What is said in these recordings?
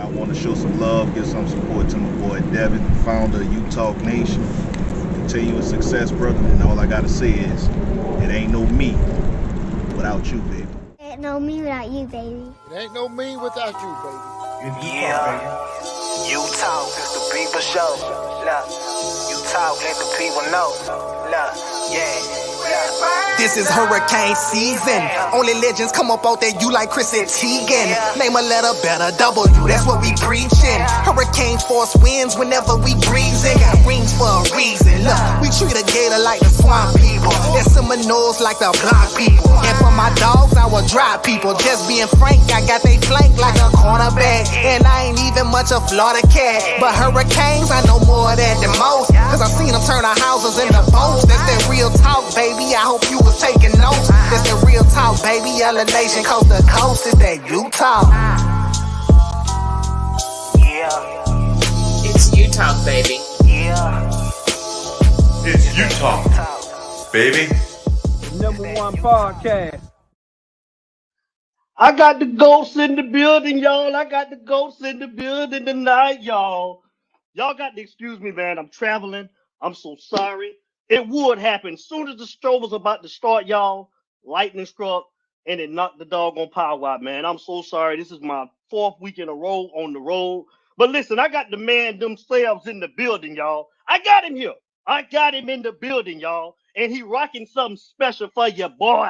I want to show some love, give some support to my boy Devin, founder of U-Talk Nation. Continuous success, brother. And all I gotta say is, it ain't no me without you, baby. Ain't no me without you, baby. It ain't no me without you, baby. Yeah, U-Talk is the people show. Look, U-Talk, let the people know. Look, yeah. This is hurricane season. Only legends come up out there, you like Chris and Teigen. Name a letter better, W, that's what we preaching. Hurricane force winds whenever we breezing. Got rings for a reason. Look, we treat a gator like the swamp people. And Seminoles like the block people. And for my dogs, I will drop people. Just being frank, I got they flank like a cornerback. And I ain't even much a Florida cat. But hurricanes, I know more of that than most. Cause I seen them turn our houses into boats. That's that real talk, baby. I hope you was taking notes. That's the real talk, baby. Yellow Nation, coast to coast. It's that U-Talk. Yeah. It's U-Talk, baby. Yeah. It's U-Talk, baby. #1 podcast. I got the ghosts in the building, y'all. I got the ghosts in the building tonight, y'all. Y'all got to excuse me, man. I'm traveling. I'm so sorry. It would happen. As soon as the show was about to start, y'all, lightning struck and it knocked the doggone power out, man. I'm so sorry. This is my 4th week in a row on the road. But listen, I got the man themselves in the building, y'all. I got him here. I got him in the building, y'all. And he rocking something special for your boy.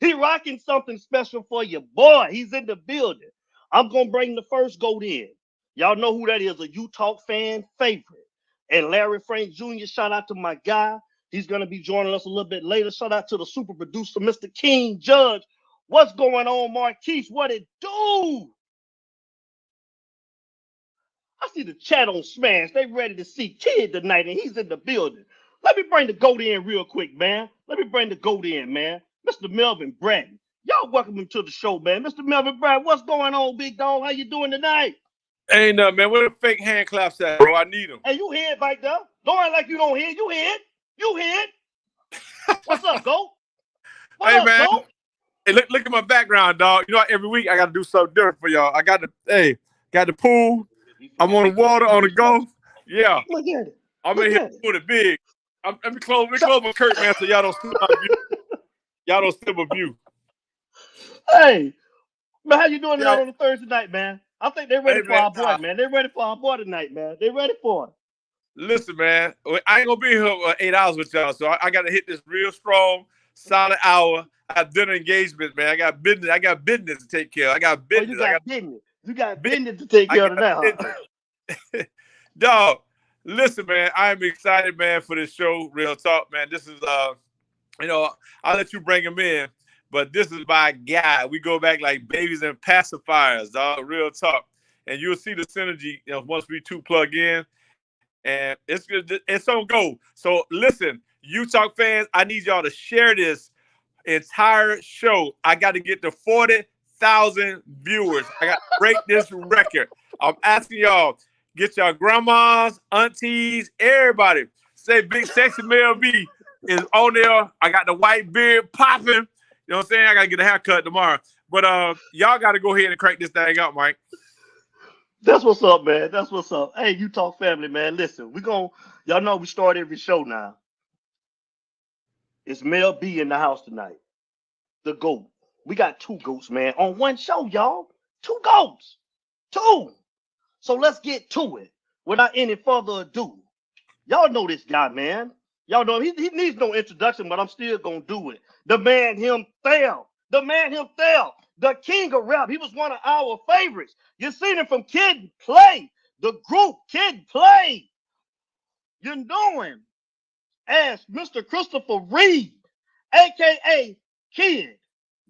He rocking something special for your boy. He's in the building. I'm going to bring the first goat in. Y'all know who that is, a U-Talk fan favorite. And Larry Frank Jr., shout out to my guy. He's going to be joining us a little bit later. Shout out to the super producer, Mr. King Judge. What's going on, Marquise? What it do? I see the chat on Smash. They ready to see Kid tonight, and he's in the building. Let me bring the GOAT in real quick, man. Let me bring the GOAT in, man. Mr. Melvin Bratton. Y'all welcome him to the show, man. Mr. Melvin Bratton, what's going on, big dog? How you doing tonight? Ain't nothing, man. Where the fake hand claps at, bro? I need them. Hey, you hear it back there? Don't act like you don't hear it. You hear it. You hear it. What's up, GOAT? What up, man? GOAT? Hey, look at my background, dog. You know, every week I got to do something different for y'all. I got the pool. I'm on the water, on the go. Yeah. Look at it. I'm in here doing it big. Let me close my curtain, man, so y'all don't steal my view. Y'all don't steal my view. Hey, man, how you doing tonight on a Thursday night, man? I think they're ready for our boy, man. They're ready for our boy tonight, man. They're ready for it. Listen, man, I ain't gonna be here 8 hours with y'all, so I got to hit this real strong, solid hour. I have dinner engagement, man. I got business to take care of. I got business. Oh, you got business to take care of now. Huh? Dog, listen, man. I'm excited, man, for this show. Real talk, man. This is I'll let you bring him in, but this is my guy. We go back like babies and pacifiers, dog. Real talk, and you'll see the synergy once we two plug in. And it's on go. So listen, U-Talk fans, I need y'all to share this entire show. I got to get to 40,000 viewers. I got to break this record. I'm asking y'all, get your grandmas, aunties, everybody. Say Big Sexy Mel B is on there. I got the white beard popping. You know what I'm saying? I got to get a haircut tomorrow. But y'all got to go ahead and crank this thing up, Mike. That's what's up, man. That's what's up. Hey, U-Talk family, man. Listen, y'all know we start every show now. It's Mel B in the house tonight. The GOAT. We got 2 GOATs, man. On one show, y'all. 2 GOATs. 2. So let's get to it. Without any further ado. Y'all know this guy, man. Y'all know he needs no introduction, but I'm still gonna do it. The man himself. The man himself. The king of rap. He was one of our favorites. You seen him from Kid Play. The group Kid Play. You know him as Mr. Christopher Reid, a.k.a. Kid.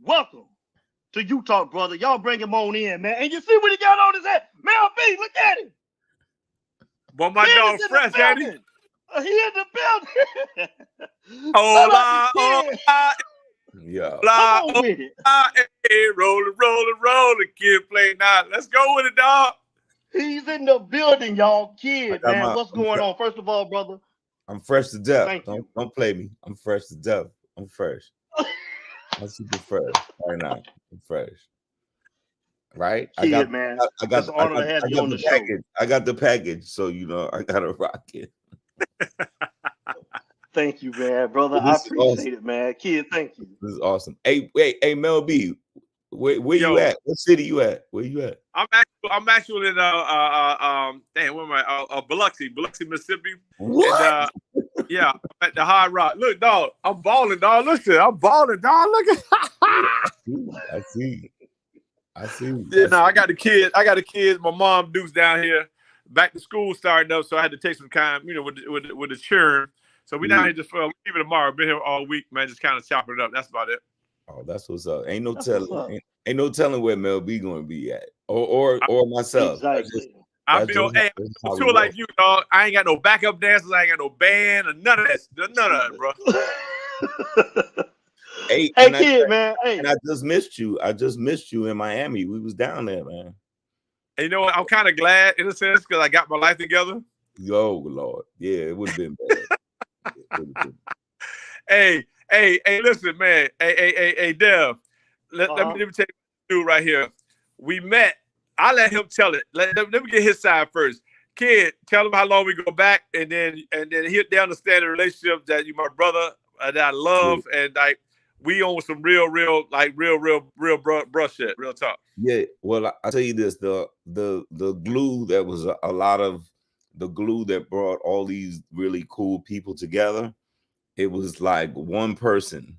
Welcome to U-Talk, brother. Y'all bring him on in, man. And you see what he got on his head? Mel B, look at him. Well, my dog fresh, ain't he? He in the building. Hola. Yeah. Come on with it. Hey, rolling, Kid Play now. Let's go with it, dog. He's in the building, y'all. Kid, man. What's going on? First of all, brother, I'm fresh to death. Thank you. Don't play me. I'm fresh to death. I'm fresh. I'm super fresh right now. I'm fresh. right? Kid, man. It's an honor to have you on the show. I got the package, so you know I gotta rock it. Thank you, man, brother. I appreciate it, man. Kid, thank you. This is awesome. Hey, Mel B, where you at? What city you at? Where you at? I'm actually in where am I? Biloxi, Mississippi. What? And, yeah, I'm at the Hard Rock. Look, dog, I'm balling, dog. Listen, I'm balling, dog. Look at. I see. Yeah, no, I got the kids. My mom Duke's down here. Back to school starting up, so I had to take some time, you know, with the churn. So we down here just for even tomorrow. Been here all week, man. Just kind of chopping it up. That's about it. Oh, that's what's up. Ain't no telling where Mel B gonna be at, or myself. Exactly. I feel too like you, dog. I ain't got no backup dancers. I ain't got no band or none of that. None of that, bro. Hey, kid, man. Hey, and I just missed you. In Miami. We was down there, man. And you know what? I'm kind of glad in a sense because I got my life together. Oh Lord, yeah, it would have been bad. Hey, listen, man. Hey, Dev. Let me tell you what do right here. We met. I let him tell it. Let me get his side first. Kid, tell him how long we go back, and then he'll understand the relationship that you my brother that I love, and like we own some real brush shit, real talk. Yeah, well, I tell you this: the glue that was a lot of the glue that brought all these really cool people together. It was like one person,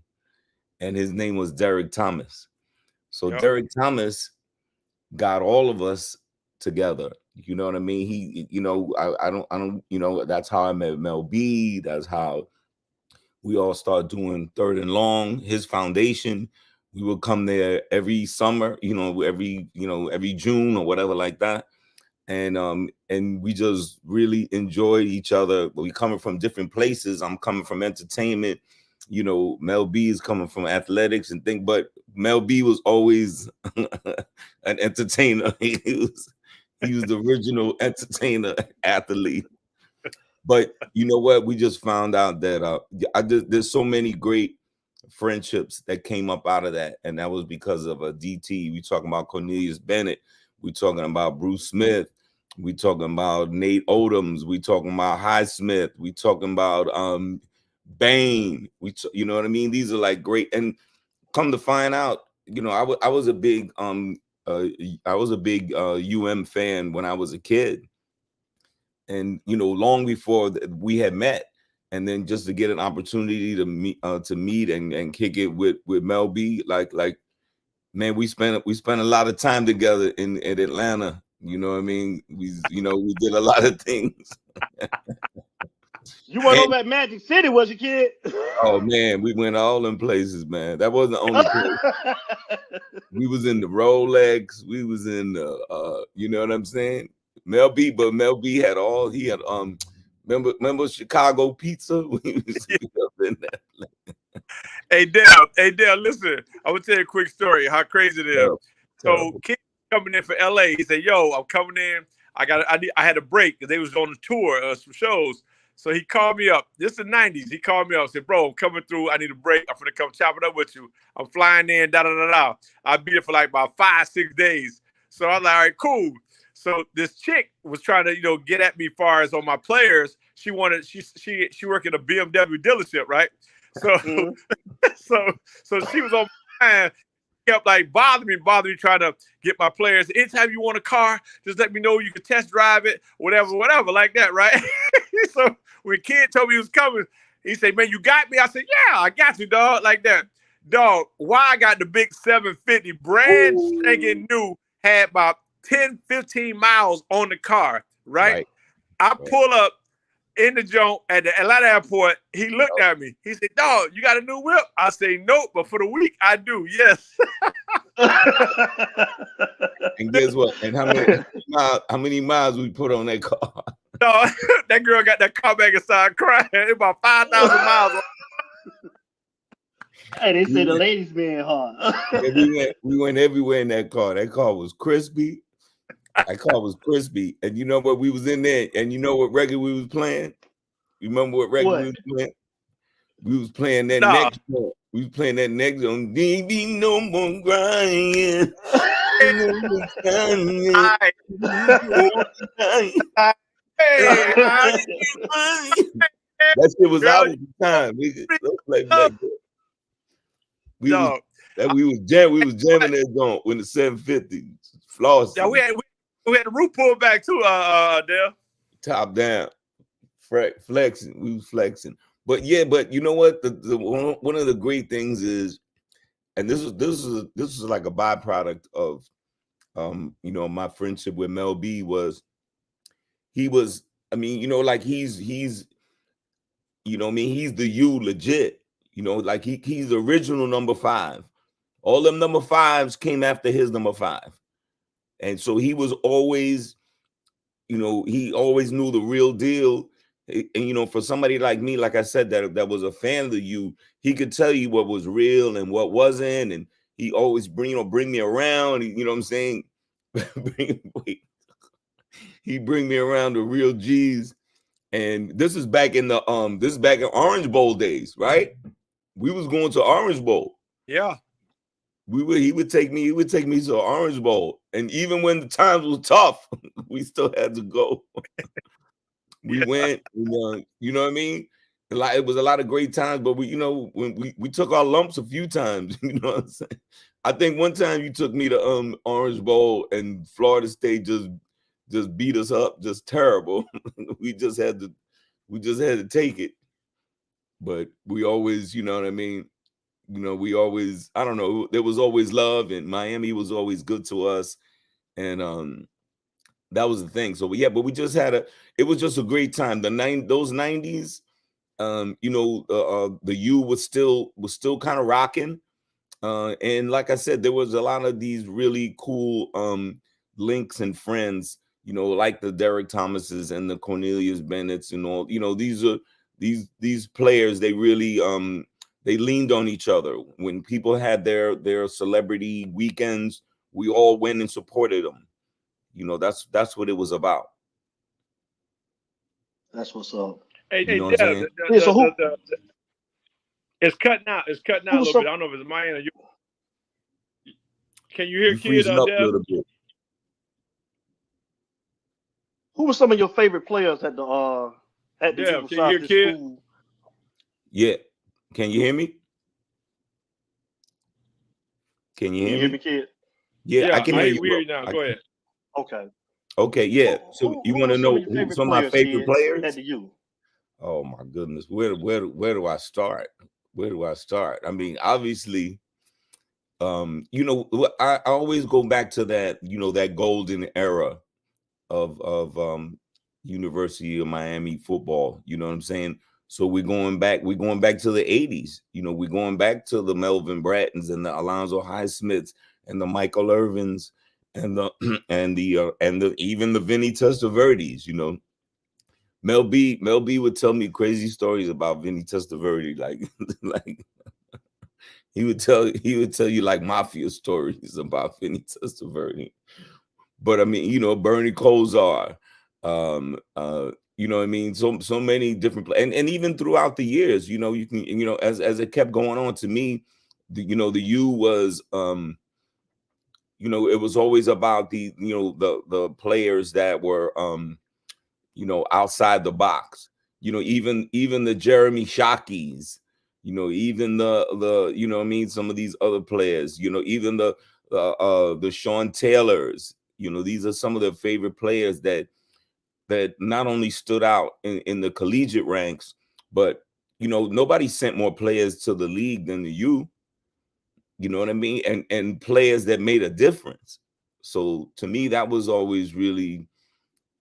and his name was Derek Thomas. So Derek Thomas got all of us together. You know what I mean? He, you know, I don't, you know, that's how I met Mel B. That's how we all started doing Third and Long. His foundation, we would come there every summer, every June or whatever like that. And we just really enjoyed each other. We coming from different places. I'm coming from entertainment. You know, Mel B is coming from athletics and things, but Mel B was always an entertainer. He was the original entertainer athlete. But you know what? We just found out that there's so many great friendships that came up out of that, and that was because of a DT. We talking about Cornelius Bennett. We talking about Bruce Smith. We talking about Nate Odoms. We talking about Highsmith. We talking about Bain. You know what I mean? These are like great. And come to find out, you know, I was a big UM fan when I was a kid, and you know, long before we had met. And then just to get an opportunity to meet and kick it with Mel B, like man, we spent a lot of time together in Atlanta. You know what I mean? We did a lot of things. You went over at Magic City, was you, kid? Oh man, we went all in places, man. That wasn't the only place. We was in the Rolex. We was in the you know what I'm saying? Mel B had all. He had remember Chicago pizza? We was up in that. Hey Dale, listen. I will tell you a quick story. How crazy it is. So Kid coming in for LA. He said, "Yo, I'm coming in. I had a break because they was on a tour, some shows. So he called me up. This is the 90s. He called me up and said, bro, I'm coming through. I need a break. I'm gonna come chop it up with you. I'm flying in, da-da-da-da. I'll be there for like about 5-6 days. So I was like, all right, cool. So this chick was trying to, get at me as far as on my players. She worked at a BMW dealership, right? So so she was on my mind, kept like bothering me, trying to get my players. Anytime you want a car, just let me know. You can test drive it, whatever, like that, right? So when Kid told me he was coming, he said, man, you got me? I said, yeah, I got you, dog, like that. Dog, why I got the big 750 brand spanking new, had about 10, 15 miles on the car, right? I pull up in the joint at the Atlanta airport. He looked at me. He said, dog, you got a new whip? I say, nope, but for the week, I do, yes. And guess what? And how many miles we put on that car? No, that girl got that car back inside crying. It's about 5,000 miles. Hey, they say the ladies being hard. We went everywhere in that car. That car was crispy. And you know what? We was in there, and you know what record we was playing? You remember what record we was playing? We was playing that next one. We was playing that next one. DB no more crying. Hey, that shit was girl, out at the time. We was jamming that joint when the 750 flossing. Yeah, we had the roof pulled back too, Dale. Top down, flexing. We was flexing. But yeah, but you know what? The one of the great things is, and this is like a byproduct of you know, my friendship with Mel B was, he was, I mean, you know, like he's you know what I mean, he's the U legit, you know, like he's the original number 5. All them number 5s came after his number 5. And so he was always, you know, he always knew the real deal. And, you know, for somebody like me, like I said, that was a fan of the U, he could tell you what was real and what wasn't. And he always bring me around, you know what I'm saying? He bring me around the real G's. And this is back in the this is back in Orange Bowl days, right? We was going to Orange Bowl. Yeah. He would take me to Orange Bowl. And even when the times was tough, we still had to go. We went, you know what I mean? Like, it was a lot of great times, but we, you know, when we took our lumps a few times, you know what I'm saying? I think one time you took me to Orange Bowl and Florida State just beat us up, just terrible. we just had to take it. But we always, you know what I mean? You know, we always, I don't know, there was always love, and Miami was always good to us. And that was the thing. So yeah, but we just it was just a great time. Those 90s, you know, the U was still kind of rocking. And like I said, there was a lot of these really cool links and friends, you know, like the Derek Thomases and the Cornelius Bennett's and all, you know, these players, they really they leaned on each other. When people had their celebrity weekends, we all went and supported them. You know, that's what it was about. That's what's up. Hey, You know what I'm saying? It's cutting out. It's cutting out a little bit. I don't know if it's mine or you. Can you hear, kid? Freezing up a little bit. Who were some of your favorite players at the can you hear, kid? School? Yeah. Can you hear me? Can you hear me, kid? Yeah, I can hear you. We hear you now. Go ahead. Okay, yeah. So you want to know who some of my favorite players at the U? Oh my goodness, where do I start? Where do I start? I mean, obviously, you know, I always go back to that, you know, that golden era of University of Miami football. You know what I'm saying? So we're going back to the 80s. You know, we're going back to the Melvin Brattons and the Alonzo Highsmiths and the Michael Irvins and the even the Vinny Testaverdes. You know, Mel B would tell me crazy stories about Vinny Testaverde, like he would tell you like mafia stories about Vinny Testaverde. But I mean, you know, Bernie Kosar, you know what I mean? So many different and even throughout the years, you know, you can, you know, as it kept going on, to me, you know, the U was you know, it was always about the, you know, the players that were you know, outside the box. You know, even the Jeremy Shockeys, you know, even the you know what I mean, some of these other players, you know, even the Sean Taylors, you know, these are some of the favorite players that not only stood out in the collegiate ranks, but, you know, nobody sent more players to the league than the U. You know what I mean? And players that made a difference. So to me, that was always really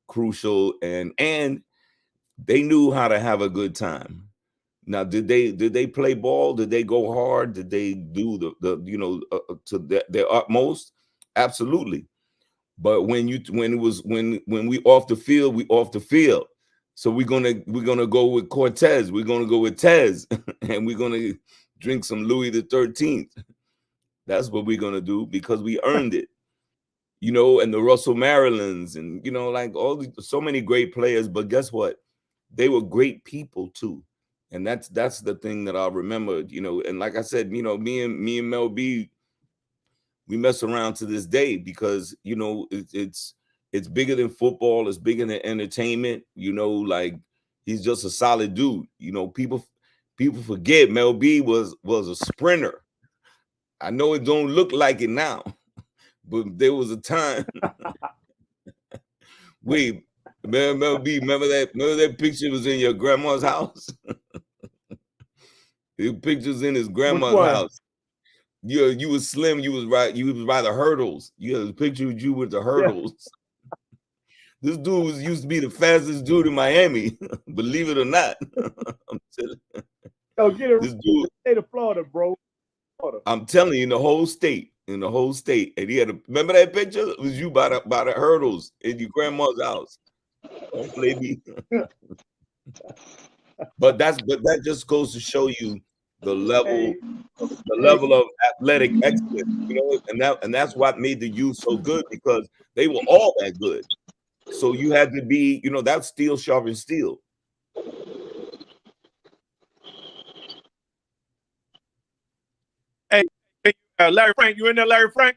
crucial, and they knew how to have a good time. Now, did they play ball? Did they go hard? Did they do the you know, to their utmost? Absolutely. But when we off the field, we off the field. So we're gonna go with Cortez. We're gonna go with Tez, and we're gonna drink some Louis the 13th. That's what we're gonna do, because we earned it. You know, and the Russell Marylands, and, you know, like so many great players. But guess what? They were great people too. And that's the thing that I'll remember, you know. And like I said, you know, me and Mel B, mess around to this day because you know it's bigger than football, it's bigger than entertainment. You know, like he's just a solid dude. You know, people forget Mel B was a sprinter. I know it don't look like it now, but there was a time. Wait, Mel B, remember that picture was in your grandma's house? The picture's in his grandma's house. You was slim, you was by the hurdles. You had a picture of you with the hurdles. This dude used to be the fastest dude in Miami, believe it or not. Yo, get it. This dude, state of Florida, bro. Florida. I'm telling you, in the whole state, and he had remember that picture? It was you by the hurdles in your grandma's house. Don't play me. But that just goes to show you the level of athletic excellence, you know, and that's what made the youth so good because they were all that good. So you had to be, you know, that's steel sharpens steel. Hey, Larry Frank, you in there, Larry Frank?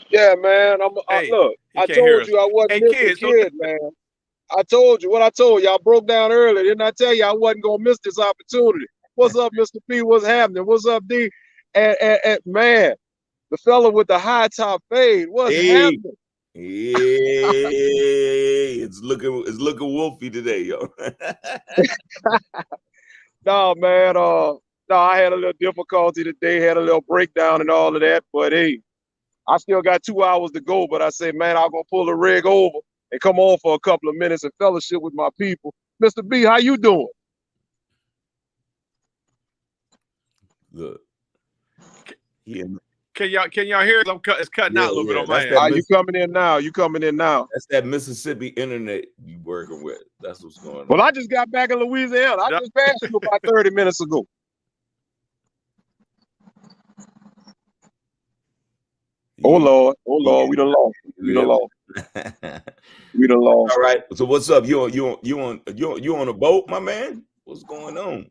Yeah, man. Hey, look, I told you I wasn't Mr. Kid, man. I told you what I told you. I broke down earlier. Didn't I tell you I wasn't going to miss this opportunity? What's up, Mr. P? What's happening? What's up, D? And man, the fella with the high top fade, what's happening? Hey, it's looking wolfy today, yo. No, man. No, I had a little difficulty today, had a little breakdown and all of that. But hey, I still got 2 hours to go. But I said, man, I'm gonna pull the rig over and come on for a couple of minutes and fellowship with my people. Mr. B, how you doing? Look. Can y'all hear it? It's cutting out a little bit on my end. Are you coming in now? That's that Mississippi internet you working with. That's what's going on. Well, I just got back in Louisiana. I just passed you about 30 minutes ago. Oh Lord, we done lost. We done lost. All right. So what's up? You on a boat, my man? What's going on?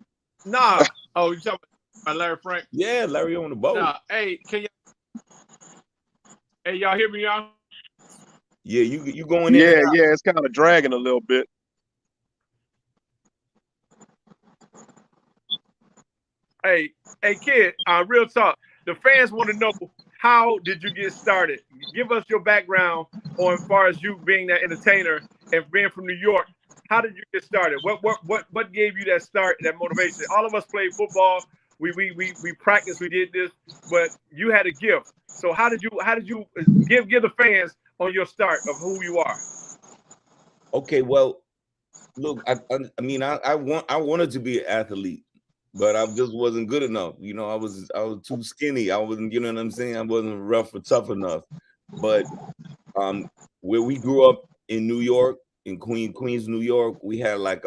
Nah. Oh, you talking about Larry Frank? Yeah, Larry on the boat. Nah. Hey, y'all hear me, y'all? Yeah, you going in? Yeah, it's kind of dragging a little bit. Hey, kid, real talk. The fans want to know, how did you get started? Give us your background on as far as you being that entertainer and being from New York. How did you get started? What gave you that start, that motivation? All of us played football. We practiced. We did this, but you had a gift. So how did you give the fans on your start of who you are? Okay, well, look, I wanted to be an athlete, but I just wasn't good enough. You know, I was too skinny. I wasn't, you know what I'm saying? I wasn't rough or tough enough. But where we grew up in New York, in Queens, New York, we had like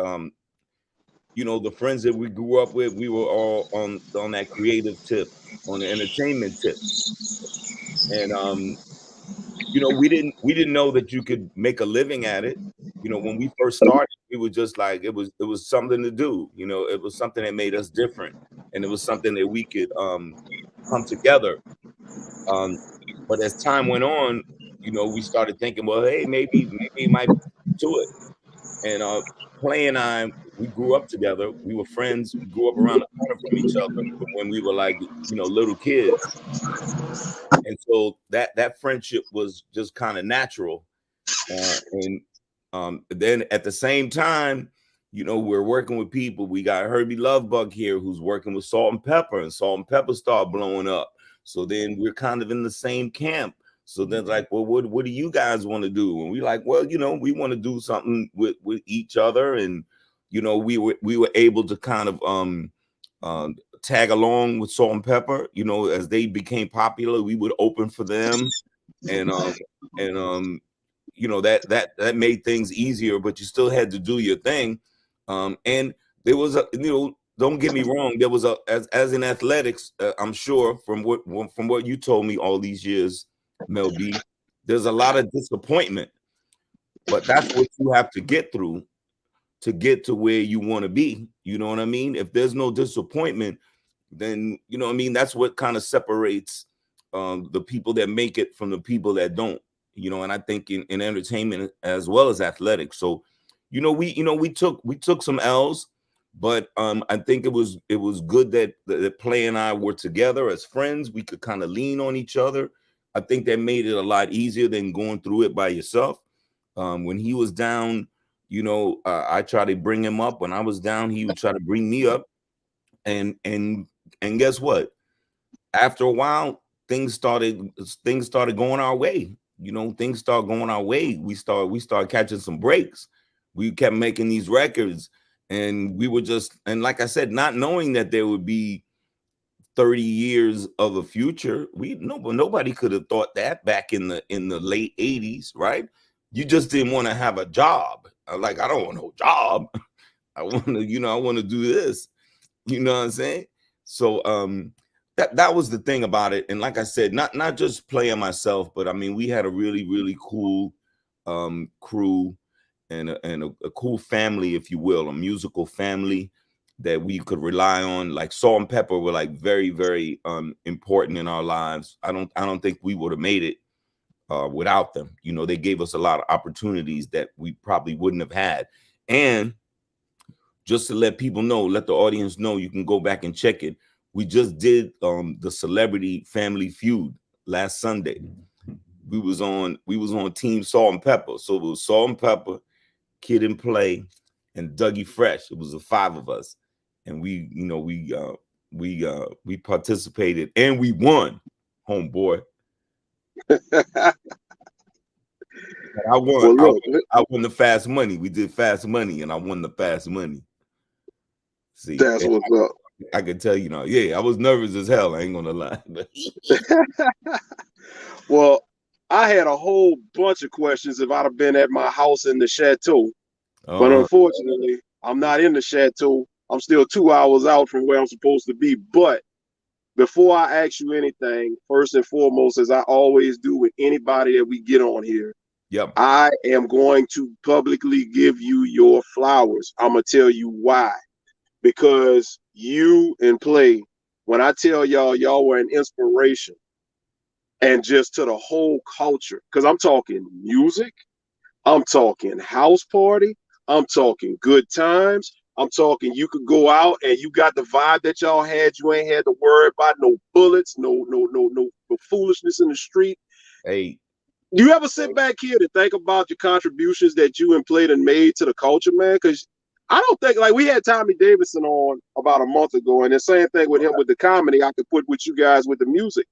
you know, the friends that we grew up with, we were all on that creative tip, on the entertainment tip. And you know, we didn't know that you could make a living at it. You know, when we first started, we were just like, it was something to do. You know, it was something that made us different, and it was something that we could come together. But as time went on, you know, we started thinking, well, hey, maybe it might be to it. And Clay and I, we grew up together. We were friends. We grew up around the corner from each other when we were like, you know, little kids. And so that friendship was just kind of natural. And then at the same time, you know, we're working with people. We got Herbie Lovebug here who's working with Salt and Pepper, and Salt and Pepper started blowing up. So then we're kind of in the same camp. So then like, well, what do you guys want to do? And we like, well, you know, we want to do something with each other. And, you know, we were able to kind of tag along with Salt and Pepper. You know, as they became popular, we would open for them. And you know, that made things easier, but you still had to do your thing. And there was a, you know, don't get me wrong, there was as in athletics, I'm sure from what you told me all these years, Mel B, there's a lot of disappointment, but that's what you have to get through to get to where you want to be. You know what I mean? If there's no disappointment, then, you know what I mean, that's what kind of separates the people that make it from the people that don't, you know. And I think in entertainment as well as athletics. So, you know, we took some L's, but I think it was good that Play and I were together as friends. We could kind of lean on each other. I think that made it a lot easier than going through it by yourself. When he was down, you know, I tried to bring him up. When I was down, he would try to bring me up. And guess what? After a while, things started going our way. You know, things started going our way. We started catching some breaks. We kept making these records, and we were just, and like I said, not knowing that there would be 30 years of a future. Nobody could have thought that back in the late 80s, right? You just didn't want to have a job. Like, I don't want no job. I want to, you know, I want to do this. You know what I'm saying? So that was the thing about it. And like I said, not just playing myself, but I mean, we had a really, really cool crew and a cool family, if you will, a musical family that we could rely on. Like Salt and Pepper were like very, very important in our lives. I don't think we would have made it without them. You know, they gave us a lot of opportunities that we probably wouldn't have had. And just to let people know, let the audience know, you can go back and check it. We just did the Celebrity Family Feud last Sunday. We was on Team Salt and Pepper. So it was Salt and Pepper, Kid and Play, and Dougie Fresh. It was the 5 of us. And we, you know, we participated and we won, homeboy. I won. Well, look, I won the fast money. We did fast money, and I won the fast money. See, that's what's up. I can tell you now. Yeah, I was nervous as hell. I ain't gonna lie. Well, I had a whole bunch of questions if I'd have been at my house in the chateau, but unfortunately, I'm not in the chateau. I'm still 2 hours out from where I'm supposed to be. But before I ask you anything, first and foremost, as I always do with anybody that we get on here, yep, I am going to publicly give you your flowers. I'm gonna tell you why. Because you and Play, when I tell y'all were an inspiration, and just to the whole culture, because I'm talking music, I'm talking house party, I'm talking good times, I'm talking you could go out and you got the vibe that y'all had. You ain't had to worry about no bullets, no foolishness in the street. Hey, do you ever sit back here to think about your contributions that you and Play and made to the culture, man? Because I don't think, like, we had Tommy Davidson on about a month ago, and the same thing with him with the comedy. I could put with you guys with the music.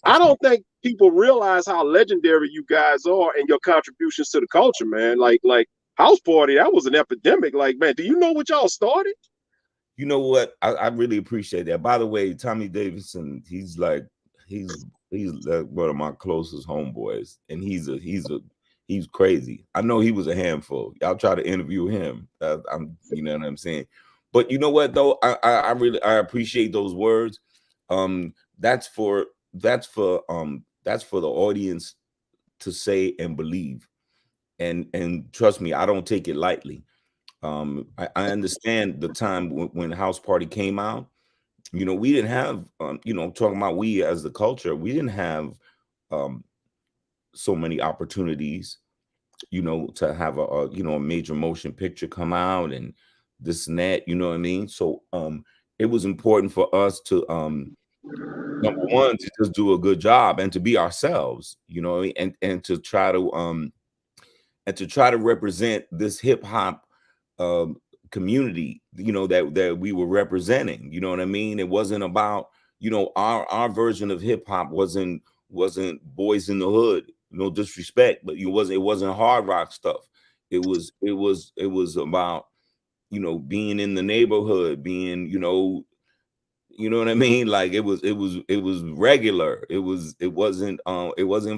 I don't think people realize how legendary you guys are and your contributions to the culture, man. Like House Party, that was an epidemic. Like, man, do you know what y'all started? You know what? I really appreciate that. By the way, Tommy Davidson, he's like one of my closest homeboys, and he's crazy. I know he was a handful. Y'all try to interview him. You know what I'm saying? But you know what though? I really appreciate those words. That's for the audience to say and believe. And trust me, I don't take it lightly. I understand the time when House Party came out. You know, we didn't have, you know, talking about we as the culture, we didn't have so many opportunities, you know, to have a major motion picture come out and this and that, you know what I mean? So it was important for us to number one, to just do a good job and to be ourselves, you know, and to try to represent this hip hop community, you know, that we were representing. You know what I mean? It wasn't about, you know, our version of hip hop wasn't Boys in the Hood, no disrespect, but it wasn't hard rock stuff. It was about, you know, being in the neighborhood, being, you know what I mean? Like it was regular. It wasn't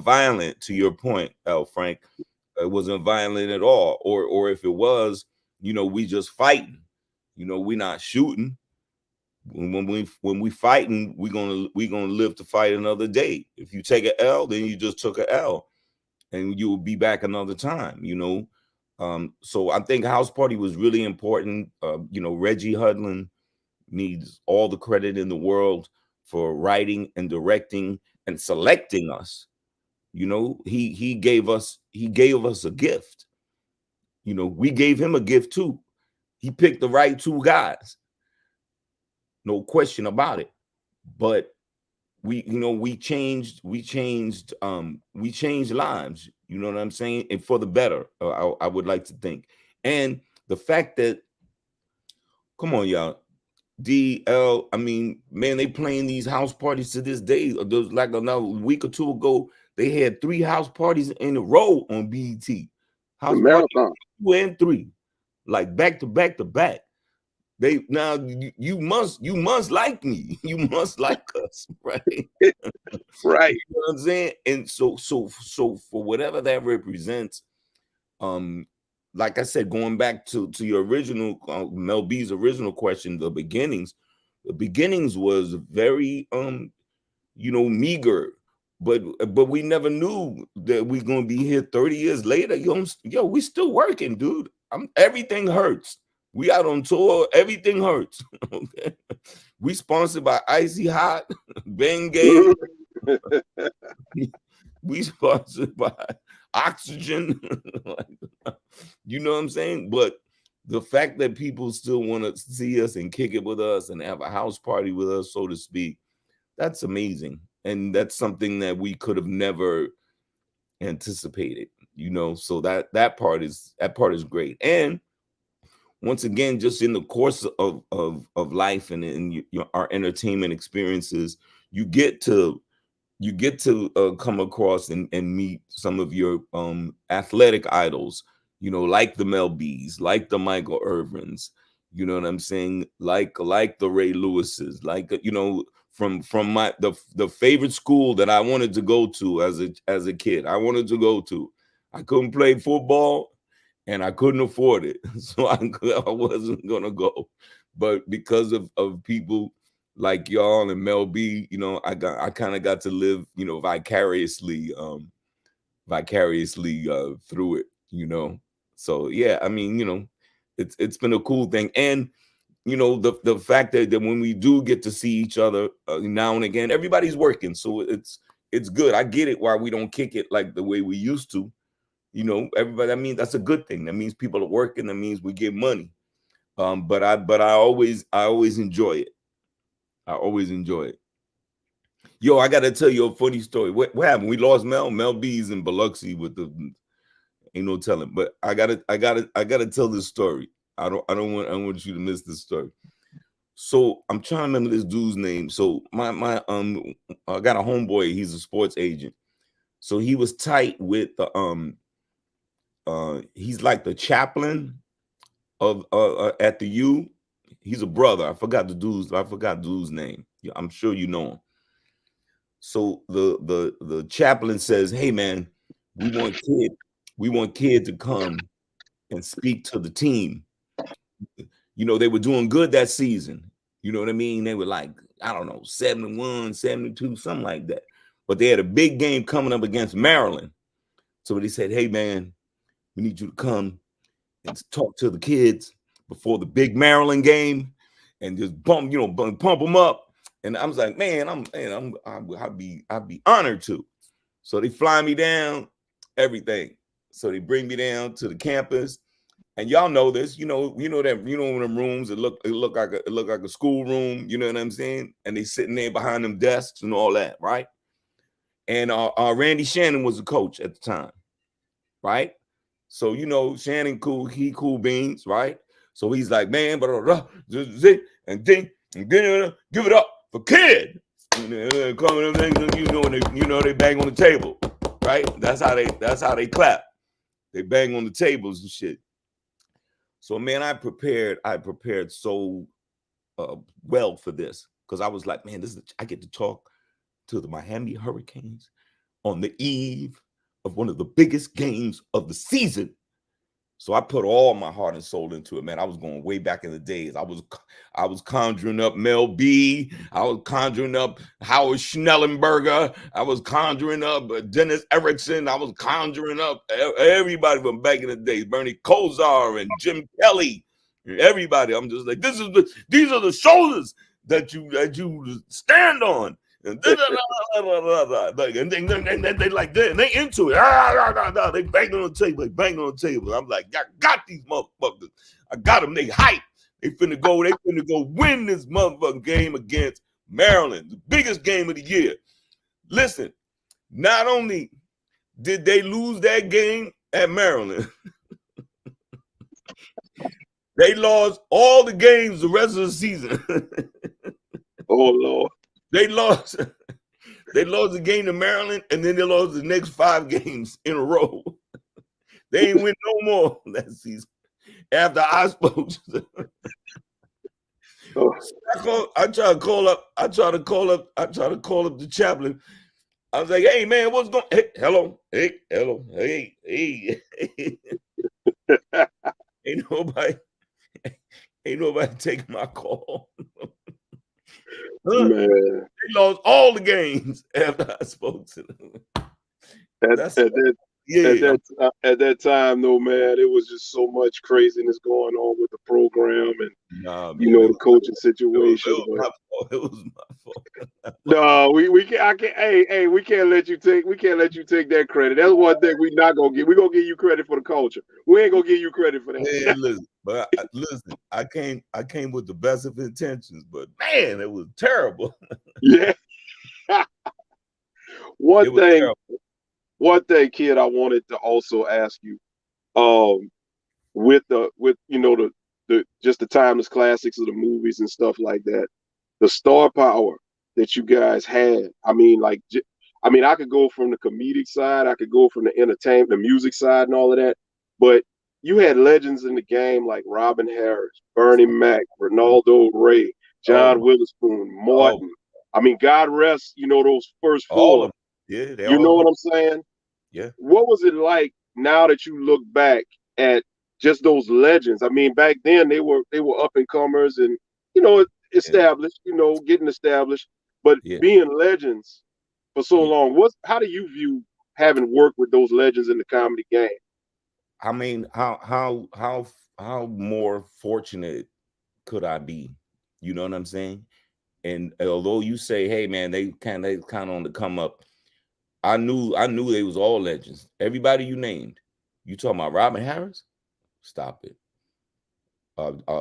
violent, to your point, Frank. It wasn't violent at all. Or if it was, you know, we just fighting. You know, we not shooting. When we fighting, we gonna live to fight another day. If you take an L, then you just took an L, and you will be back another time. You know, so I think House Party was really important. You know, Reggie Hudlin needs all the credit in the world for writing and directing and selecting us. You know, he gave us a gift. You know, we gave him a gift too. He picked the right two guys. No question about it. But we changed lives. You know what I'm saying? And for the better, I would like to think. And the fact that, come on, y'all, DL, I mean, man, they playing these house parties to this day. There's like another week or two ago, they had 3 house parties in a row on BET. House marathon. 2 and 3, like back to back to back. They now you must like me. You must like us, right? Right. You know what I'm saying? And so for whatever that represents, like I said, going back to your original Mel B's original question, the beginnings was very meager, but we never knew that we're gonna be here 30 years later. Yo, we still working, dude. Everything hurts. We out on tour, everything hurts. Okay. We sponsored by Icy Hot, Bengay. We sponsored by Oxygen. You know what I'm saying? But the fact that people still want to see us and kick it with us and have a house party with us, so to speak, that's amazing. And that's something that we could have never anticipated, you know. So that part is great. And once again, just in the course of life and in our entertainment experiences, you get to come across and meet some of your athletic idols, you know, like the Mel B's, like the Michael Irvins, you know what I'm saying, like the Ray Lewises, like, you know, from my the favorite school that I wanted to go to as a kid. I couldn't play football and I couldn't afford it, so I wasn't gonna go. But because of people like y'all and Mel B, you know, I kind of got to live, you know, vicariously through it, you know. So yeah, I mean, you know, it's been a cool thing. And you know, the fact that when we do get to see each other now and again, everybody's working, so it's good. I get it why we don't kick it like the way we used to. You know, everybody, I mean, that's a good thing. That means people are working. That means we get money. But I always enjoy it. I always enjoy it. Yo, I gotta tell you a funny story. What happened? We lost Mel B's in Biloxi with the ain't no telling. But I gotta tell this story. I don't want you to miss this story. So I'm trying to remember this dude's name. So my I got a homeboy. He's a sports agent. So he was tight with the he's like the chaplain of at the U. He's a brother. I forgot dude's name. I'm sure you know him. So the chaplain says, "Hey man, we want kid to come and speak to the team." You know, they were doing good that season. You know what I mean? They were like, I don't know, 71, 72, something like that. But they had a big game coming up against Maryland. So they said, "Hey man, we need you to come and talk to the kids before the big Maryland game and just pump them up." And I was like, man, I'd be honored to. So they fly me down, everything. So they bring me down to the campus, and y'all know this, you know them rooms that look like a school room, you know what I'm saying? And they sitting there behind them desks and all that, right? And Randy Shannon was the coach at the time, right? So you know Shannon cool beans, right? So he's like, man, but and give it up for kid. You know they bang on the table, right? That's how they clap. They bang on the tables and shit. So man, I prepared so well for this, because I was like, man, I get to talk to the Miami Hurricanes on the eve of one of the biggest games of the season. So I put all my heart and soul into it, man. I was going way back in the days. I was conjuring up Mel B. I was conjuring up Howard Schnellenberger. I was conjuring up Dennis Erickson. I was conjuring up everybody from back in the days, Bernie Kosar and Jim Kelly, everybody. I'm just like, these are the shoulders that you stand on. And they like that, and they into it. They banging on the table, I'm like, I got these motherfuckers. I got them. They hype. They finna go win this motherfucking game against Maryland, the biggest game of the year. Listen, not only did they lose that game at Maryland, they lost all the games the rest of the season. Oh Lord. They lost the game to Maryland, and then they lost the next 5 games in a row. They ain't win no more that season. After I spoke to them. I try to call up the chaplain. I was like, hey man, what's going on? Hey, hello. Hey. Ain't nobody taking my call. Man. They lost all the games after I spoke to them. At that time, though, man, it was just so much craziness going on with the program and the coaching situation. It was my fault. No, we can't. We can't let you take that credit. That's one thing we not gonna get. We gonna give you credit for the culture. We ain't gonna give you credit for that. Man, listen, I came with the best of intentions, but man, it was terrible. Yeah. One thing, kid, I wanted to also ask you, with the just the timeless classics of the movies and stuff like that, the star power that you guys had. I mean, I could go from the comedic side, I could go from the entertainment, the music side, and all of that, but you had legends in the game like Robin Harris, Bernie Mac, Ronaldo Ray, John Witherspoon, Martin. I mean, God rest, those first 4. Yeah, you know what I'm saying? Yeah. What was it like now that you look back at just those legends? I mean, back then they were up and comers and established, getting established, but being legends for so long. How do you view having worked with those legends in the comedy game? I mean, how more fortunate could I be? You know what I'm saying? And although you say, hey man, they kind of on the come up, I knew they was all legends. Everybody you named. You talking about Robin Harris? Stop it.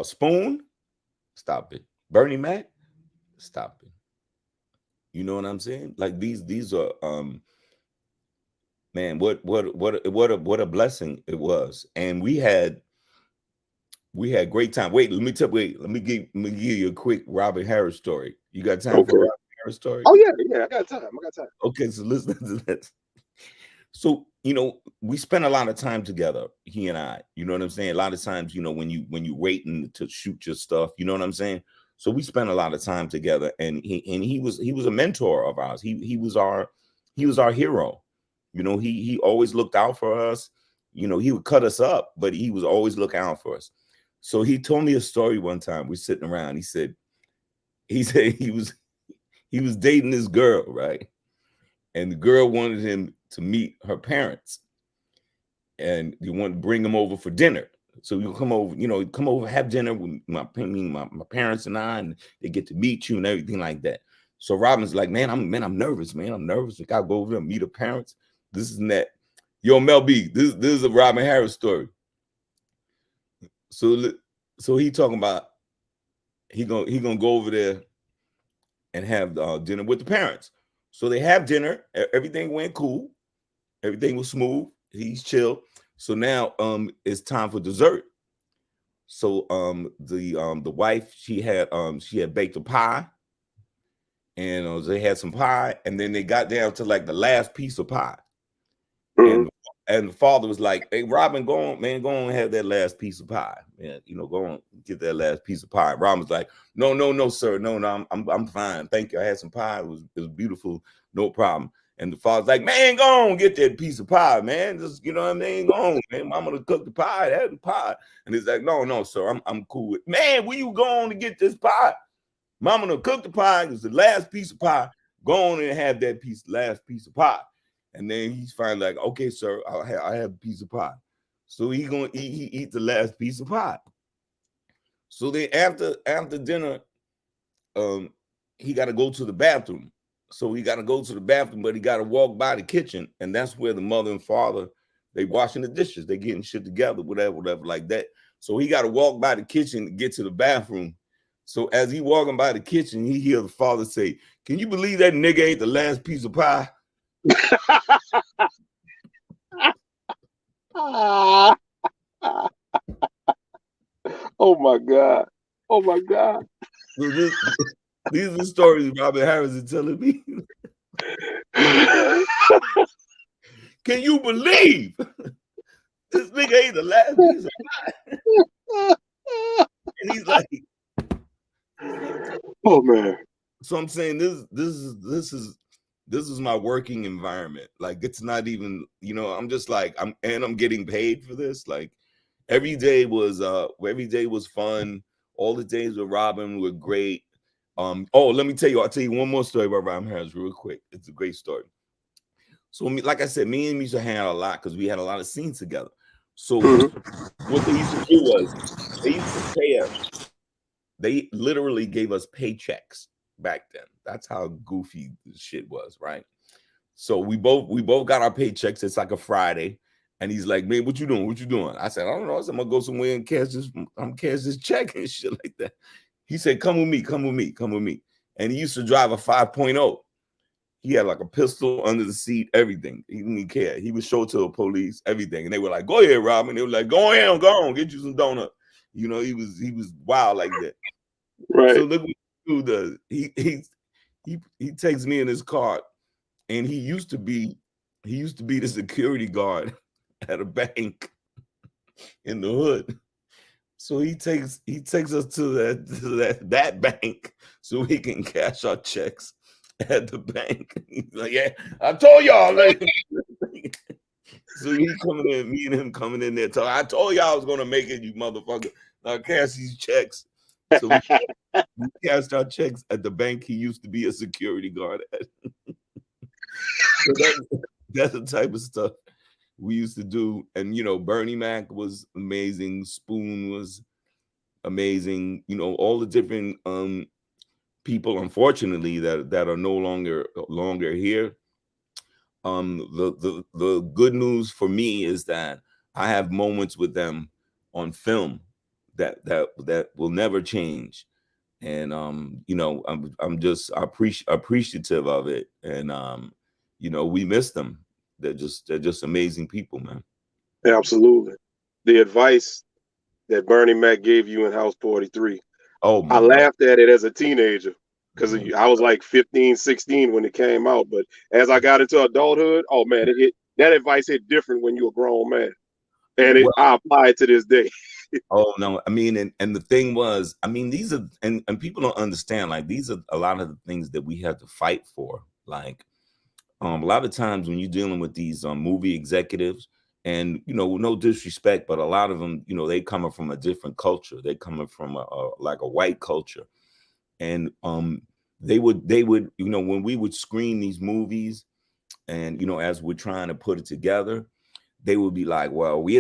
Spoon? Stop it. Bernie Mac? Stop it. You know what I'm saying? Like these are man, what a blessing it was. And we had great time. Wait, let me give you a quick Robin Harris story. You got time for a Robin Harris story? Oh yeah, I got time. Okay, so listen to this. So, we spent a lot of time together, he and I. You know what I'm saying? A lot of times, when you waiting to shoot your stuff, you know what I'm saying? So we spent a lot of time together, and he was a mentor of ours. He was our hero. He always looked out for us. He would cut us up, but he was always looking out for us. So he told me a story one time. We're sitting around. He said he was dating this girl, right? And the girl wanted him to meet her parents, and he wanted to bring him over for dinner. So you come over, have dinner with my parents and I, and they get to meet you and everything like that. So Robin's like, man, I'm nervous, man. I'm nervous. We gotta go over there and meet her parents. This and that. Yo, Mel B, this is a Robin Harris story. So he talking about he gonna go over there and have dinner with the parents. So they have dinner. Everything went cool. Everything was smooth. He's chill. So now it's time for dessert. So the wife, she had baked a pie, and they had some pie, and then they got down to like the last piece of pie. Mm-hmm. And the father was like, hey, Robin, go on and have that last piece of pie. Yeah, go on, get that last piece of pie. Robin was like, no, sir. No, I'm fine. Thank you. I had some pie. It was beautiful. No problem. And the father's like, man, go on, get that piece of pie, man. Just, what I mean? Go on, man. Mama to cook the pie. That's the pie. And he's like, no, sir. I'm cool with, man, will you go on to get this pie? Mama to cook the pie. It's the last piece of pie. Go on and have that last piece of pie. And then he's finally like, okay, sir, I have a piece of pie. So he eat the last piece of pie. So then after dinner, he got to go to the bathroom. So he got to go to the bathroom, but he got to walk by the kitchen, and that's where the mother and father, they washing the dishes, they getting shit together, whatever like that. So he got to walk by the kitchen to get to the bathroom. So as he walking by the kitchen, he hear the father say, "Can you believe that nigga ate the last piece of pie?" Oh my God. Oh my God. So these are the stories Robin Harris is telling me. Can you believe this nigga ate the last piece of pie? And he's like, oh man. So I'm saying this is my working environment. Like, it's not even, I'm just like, I'm getting paid for this. Like, every day was fun. All the days with Robin were great. Let me tell you, I'll tell you one more story about Robin Harris real quick. It's a great story. So, like I said, me and Misha hang out a lot because we had a lot of scenes together. So what they used to do was they used to pay us. They literally gave us paychecks back then. That's how goofy the shit was, right? So we both got our paychecks. It's like a Friday. And he's like, "Man, what you doing? What you doing?" I said, "I don't know. I said, I'm gonna go somewhere and cash this check and shit like that." He said, "Come with me, come with me, come with me." And he used to drive a 5.0. He had like a pistol under the seat, everything. He didn't care. He would show it to the police, everything. And they were like, "Go ahead, Robin." They were like, "Go on, get you some donut." He was wild like that. Right. So look what he does. He takes me in his car, and he used to be the security guard at a bank in the hood. So he takes us to that bank so he can cash our checks at the bank. He's like, "Yeah, I told y'all." So he coming in, me and him coming in there. I told y'all I was gonna make it, you motherfucker. Now cash these checks. So we cashed our checks at the bank he used to be a security guard at. So that's the type of stuff we used to do. And Bernie Mac was amazing. Spoon was amazing. All the different people, unfortunately, that are no longer here. The good news for me is that I have moments with them on film that will never change. And I'm just appreciative of it. And we miss them. They're just amazing people, man. Absolutely. The advice that Bernie Mac gave you in House 43. Oh, I laughed at it as a teenager because I was like 15, 16 when it came out. But as I got into adulthood, oh man, that advice hit different when you're a grown man. And I apply it to this day. Oh no, I mean, and the thing was, I mean, these are and people don't understand, like, these are a lot of the things that we have to fight for. Like, a lot of times when you're dealing with these movie executives, and no disrespect, but a lot of them, they coming from a different culture. They coming from a white culture, and they would when we would screen these movies, and as we're trying to put it together, they would be like, "Well, I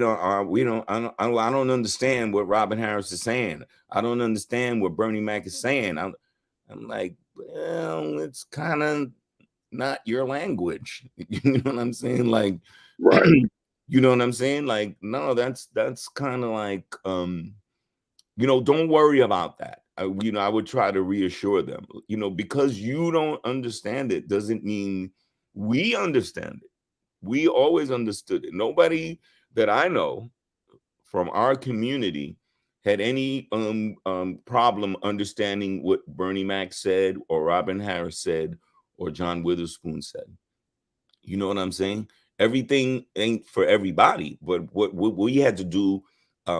don't understand what Robin Harris is saying. I don't understand what Bernie Mac is saying." I'm like, "Well, it's kind of not your language." You know what I'm saying? Like, right. You know what I'm saying? Like, no, that's kind of like, don't worry about that. I would try to reassure them, because you don't understand it doesn't mean we understand it. We always understood it. Nobody that I know from our community had any problem understanding what Bernie Mac said or Robin Harris said or John Witherspoon said. You know what I'm saying? Everything ain't for everybody, but what we had to do,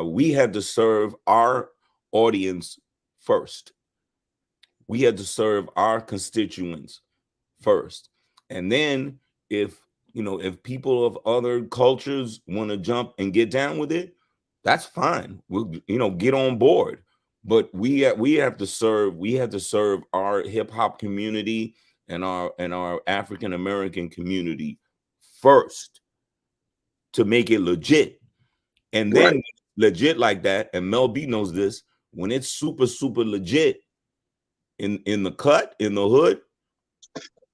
we had to serve our audience first. We had to serve our constituents first. And then if people of other cultures want to jump and get down with it, that's fine. We'll get on board. But we have to serve our hip hop community and our African American community first to make it legit. And then legit like that, and Mel B knows this, when it's super, super legit in the cut, in the hood,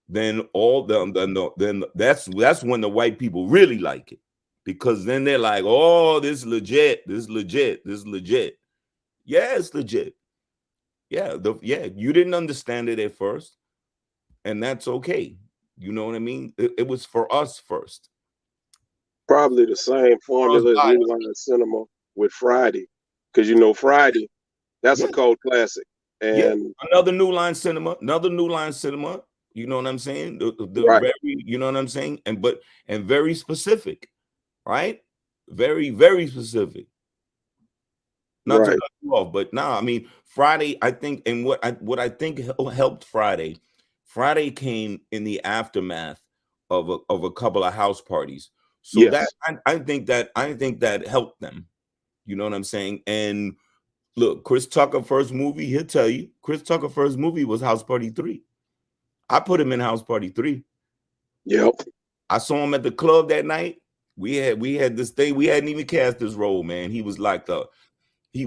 then then that's when the white people really like it, because then they're like, oh, this is legit, this is legit, this is legit. Yeah, it's legit. Yeah, you didn't understand it at first, and that's okay. You know what I mean? It was for us first. Probably the same formula as New Line Cinema with Friday, because you know Friday, that's a cult classic. And another New Line Cinema. You know what I'm saying? Right. Very, you know what I'm saying? And very specific, right? Very, very specific. Not to cut you off, but I mean, Friday, I think, and what I think helped Friday came in the aftermath of a couple of house parties. So that I think that helped them. You know what I'm saying? And look, Chris Tucker first movie, he'll tell you, Chris Tucker first movie was House Party 3. I put him in House Party 3. Yep. I saw him at the club that night. We had this thing. We hadn't even cast this role, man. He was like he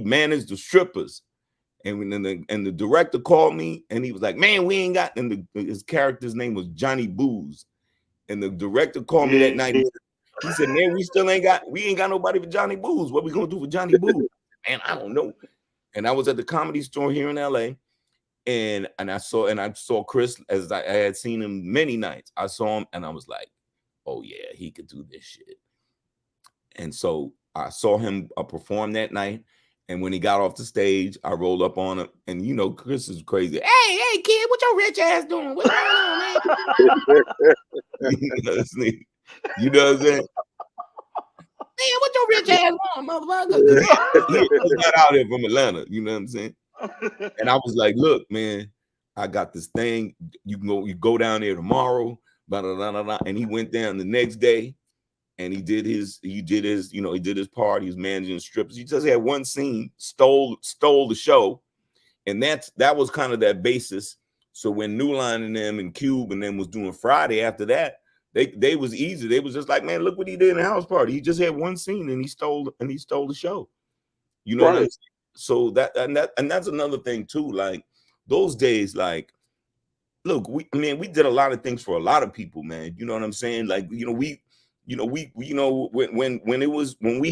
managed the strippers. And the director called me and he was like, man, we ain't got, and his character's name was Johnny Booze. And the director called me that night. He said, man, we ain't got nobody for Johnny Booze. What we gonna do for Johnny Booze? Man, I don't know. And I was at the Comedy Store here in LA. And I saw Chris, as I had seen him many nights. I saw him and I was like, oh yeah, he could do this shit. And so I saw him perform that night. And when he got off the stage, I rolled up on him. And you know, Chris is crazy. Hey, kid, what your rich ass doing? What's going on, man? You know what I'm saying? Man, what your rich ass on, motherfucker? He got out here from Atlanta. You know what I'm saying? And I was like, look, man, I got this thing. You go down there tomorrow. Blah, blah, blah, blah. And he went down the next day. And he did his part. He was managing strippers. He just had one scene, stole the show. And that was kind of that basis. So when New Line and them and Cube and them was doing Friday after that, they was easy. They was just like, man, look what he did in the house party. He just had one scene and he stole the show. You know what I'm saying? So that's another thing too. Like those days, like, look, we did a lot of things for a lot of people, man. You know what I'm saying? Like, when we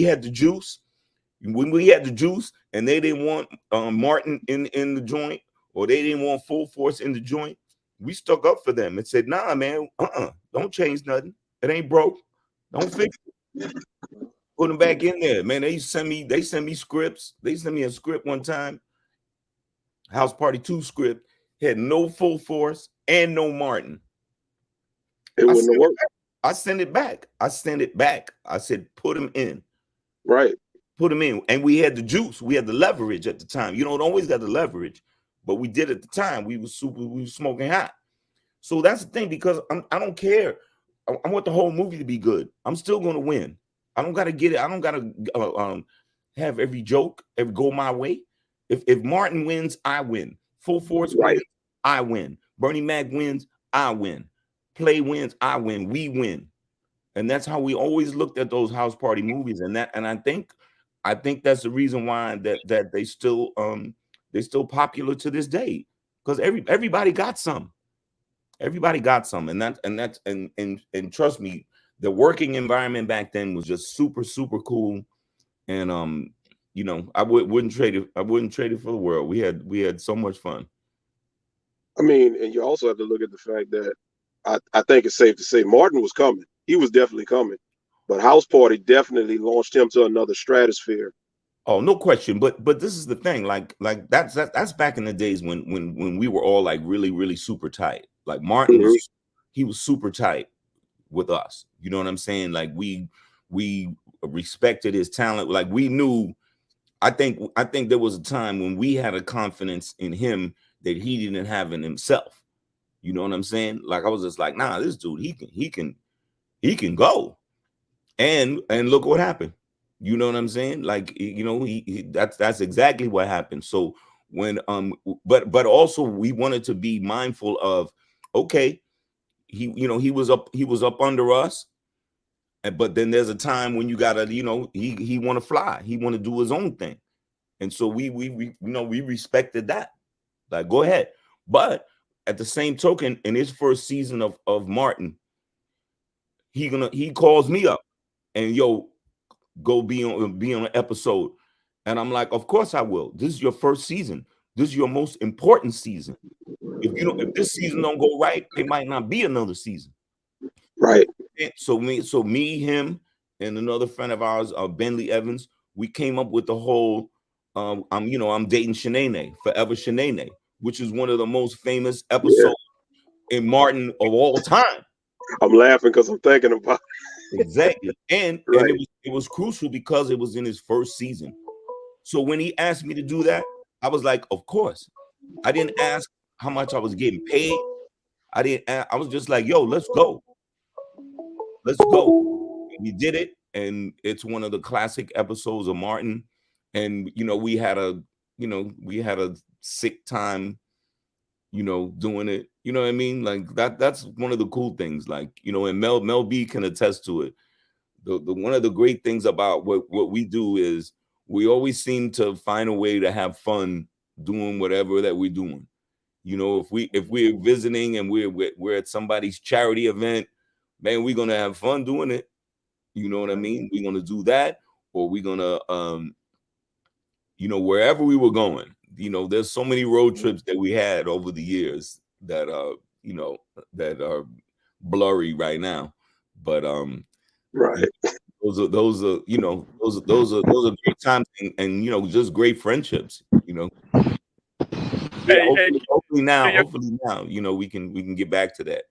had the juice, and they didn't want Martin in the joint, or they didn't want Full Force in the joint, we stuck up for them and said, nah, man, don't change nothing. It ain't broke. Don't fix it. Put them back in there, man. They send me scripts. They sent me a script one time. House Party 2 script had no Full Force and no Martin. It wouldn't have worked. I sent it back. I said, put them in. Right. Put them in. And we had the juice. We had the leverage at the time. You don't always got the leverage, but we did at the time. We were smoking hot. So that's the thing, because I don't care. I want the whole movie to be good. I'm still going to win. I don't got to get it. I don't got to have every joke go my way. If Martin wins, I win. Full Force wins, I win. Bernie Mac wins, I win. Play wins, I win. We win. And that's how we always looked at those house party movies. And I think that's the reason why that they still popular to this day, because everybody got some. Everybody got some. And trust me, the working environment back then was just super, super cool. And I wouldn't trade it. I wouldn't trade it for the world. We had so much fun. I mean, and you also have to look at the fact that I think it's safe to say Martin was coming. He was definitely coming, but House Party definitely launched him to another stratosphere. Oh, no question. But this is the thing. Like that's back in the days when we were all like really, really super tight. Like Martin was super tight with us. You know what I'm saying? Like we respected his talent. Like we knew. I think there was a time when we had a confidence in him that he didn't have in himself. You know what I'm saying? Like I was just like, nah, this dude, he can go. And look what happened. You know what I'm saying? Like, that's exactly what happened. So when but also we wanted to be mindful of, okay, he was up under us. But then there's a time when you gotta, he want to fly. He want to do his own thing. And so we respected that. Like, go ahead. But at the same token, in his first season of Martin, he calls me up and go be on an episode. And I'm like, of course I will. This is your first season. This is your most important season. If this season don't go right, it might not be another season. Right. So me, him, and another friend of ours, Bentley Evans, we came up with the whole I'm dating Shanae, Forever Shanae, which is one of the most famous episodes in Martin of all time. I'm laughing because I'm thinking about it. Exactly. And it was crucial because it was in his first season. So when he asked me to do that, I was like, of course. I didn't ask how much I was getting paid. I was just like, yo, let's go. Let's go. And we did it. And it's one of the classic episodes of Martin. And, we had a sick time, doing it. You know what I mean? Like that's one of the cool things. Like, and Mel B can attest to it. The one of the great things about what we do is we always seem to find a way to have fun doing whatever that we're doing. If we're visiting and we're at somebody's charity event, man, we're gonna have fun doing it. You know what I mean? We're gonna do that, or we're gonna wherever we were going. There's so many road trips that we had over the years that that are blurry right now. But right. Those are great times and just great friendships. Hopefully now, we can get back to that.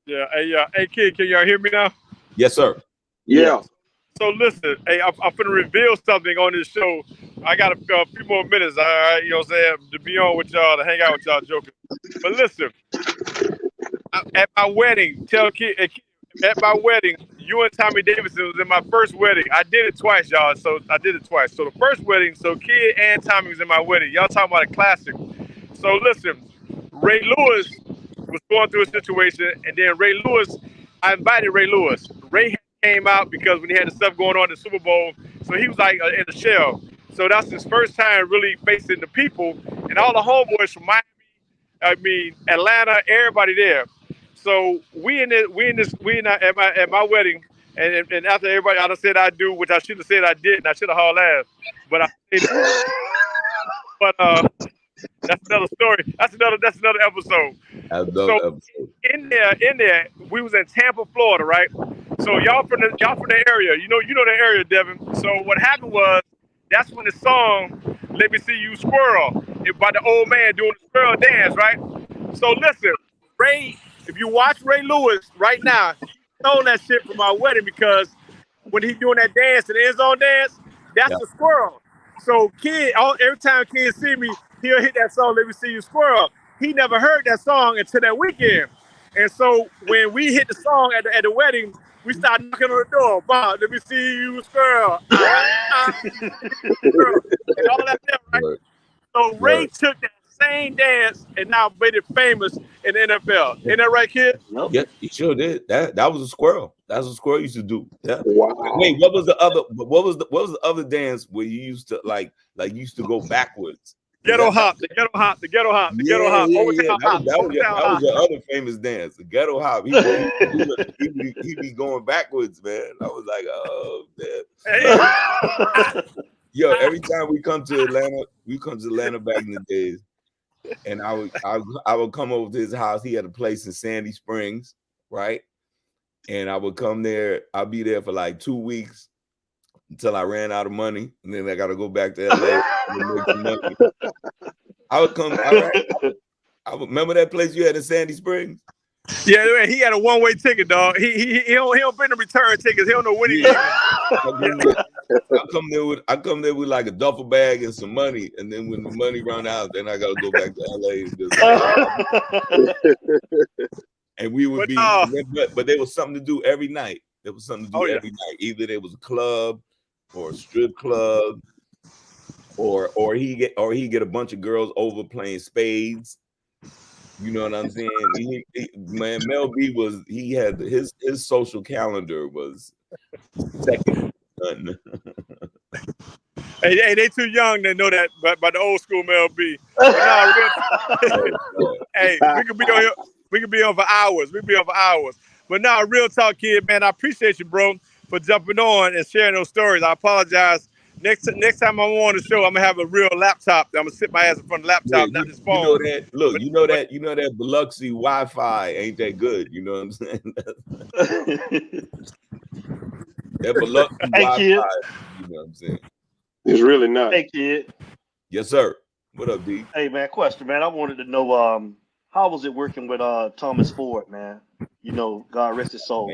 Yeah. Hey, kid, can y'all hear me now? Yes, sir. Yeah. So listen, hey, I'm gonna reveal something on this show. I got a few more minutes, all right, you know what I'm saying, to be on with y'all, to hang out with y'all joking. But listen, at my wedding, at my wedding, you and Tommy Davidson was in my first wedding. I did it twice, y'all. So I did it twice. So the first wedding, Kid and Tommy was in my wedding. Y'all talking about a classic. So listen, Ray Lewis was going through a situation, and then I invited Ray Lewis. Ray came out because when he had the stuff going on in the Super Bowl, so he was like in the shell. So that's his first time really facing the people, and all the homeboys from Miami, Atlanta, everybody there. So we at my wedding, and after everybody, I said I do, which I should have said I did, and I should have hauled ass, but that's another story. That's another episode. In there, we was in Tampa, Florida, right? So y'all from the area, you know the area, Devin. So what happened was, that's when the song "Let Me See You Squirrel" by the old man doing the squirrel dance, right? So listen, Ray, if you watch Ray Lewis right now, he stole that shit from my wedding, because when he doing that dance, the end zone dance, that's the squirrel. So every time kids see me, he'll hit that song, "Let Me See You Squirrel." He never heard that song until that weekend. And so when we hit the song at the wedding, we started knocking on the door. "Bob, let me see you, squirrel." And all that there, right? So Ray took that same dance and now made it famous in the NFL. Ain't that right, kid? Nope. Yeah, he sure did. That was a squirrel. That's what squirrel used to do. Yeah. Wow. Wait, what was the other dance where you used to like used to go backwards? The ghetto hop. Yeah. That was your other famous dance, the ghetto hop. He be going backwards, man. I was like, oh man. Yo, every time we come to Atlanta back in the days, and I would come over to his house. He had a place in Sandy Springs, right? And I would come there. I'd be there for like 2 weeks until I ran out of money, and then I got to go back to LA and make some money. I would come. I remember that place you had in Sandy Springs. Yeah, man, he had a one-way ticket, dog. He don't bring the return tickets. He don't know when he leaving. I come there with like a duffel bag and some money, and then when the money run out, then I got to go back to LA. And we would but there was something to do every night. There was something to do every night. Either there was a club or a strip club, or he get a bunch of girls over playing spades. You know what I'm saying? Man, Mel B had his social calendar was second to none. Hey, they too young to know that, but the old school Mel B. But nah, hey, we could be on here. We could be on for hours. We could be on for hours. But now, real talk, kid, man. I appreciate you, bro, for jumping on and sharing those stories. I apologize. Next time I'm on the show, I'm gonna have a real laptop. I'm gonna sit my ass in front of the Yeah, laptop, not this you know phone. that. Look, But, you know that Biloxi Wi-Fi ain't that good. You know what I'm saying? That Biloxi Hey, kid. Wi-Fi. You know what I'm saying? It's really not. Hey, kid. Yes, sir. What up, D? Hey, man. Question, man. I wanted to know how was it working with Thomas Ford, man? You know, God rest his soul.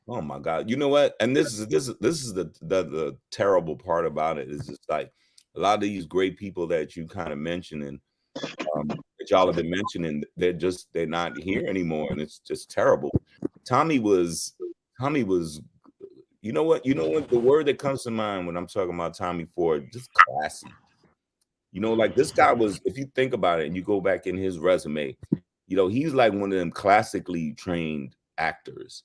Oh my God! You know what? And this is the terrible part about it is it's like a lot of these great people that you kind of mentioned and that y'all have been mentioning, they're not here anymore, and it's just terrible. Tommy was, you know what? The word that comes to mind when I'm talking about Tommy Ford, just classy. You know, like this guy was, if you think about it and you go back in his resume, you know, he's like one of them classically trained actors.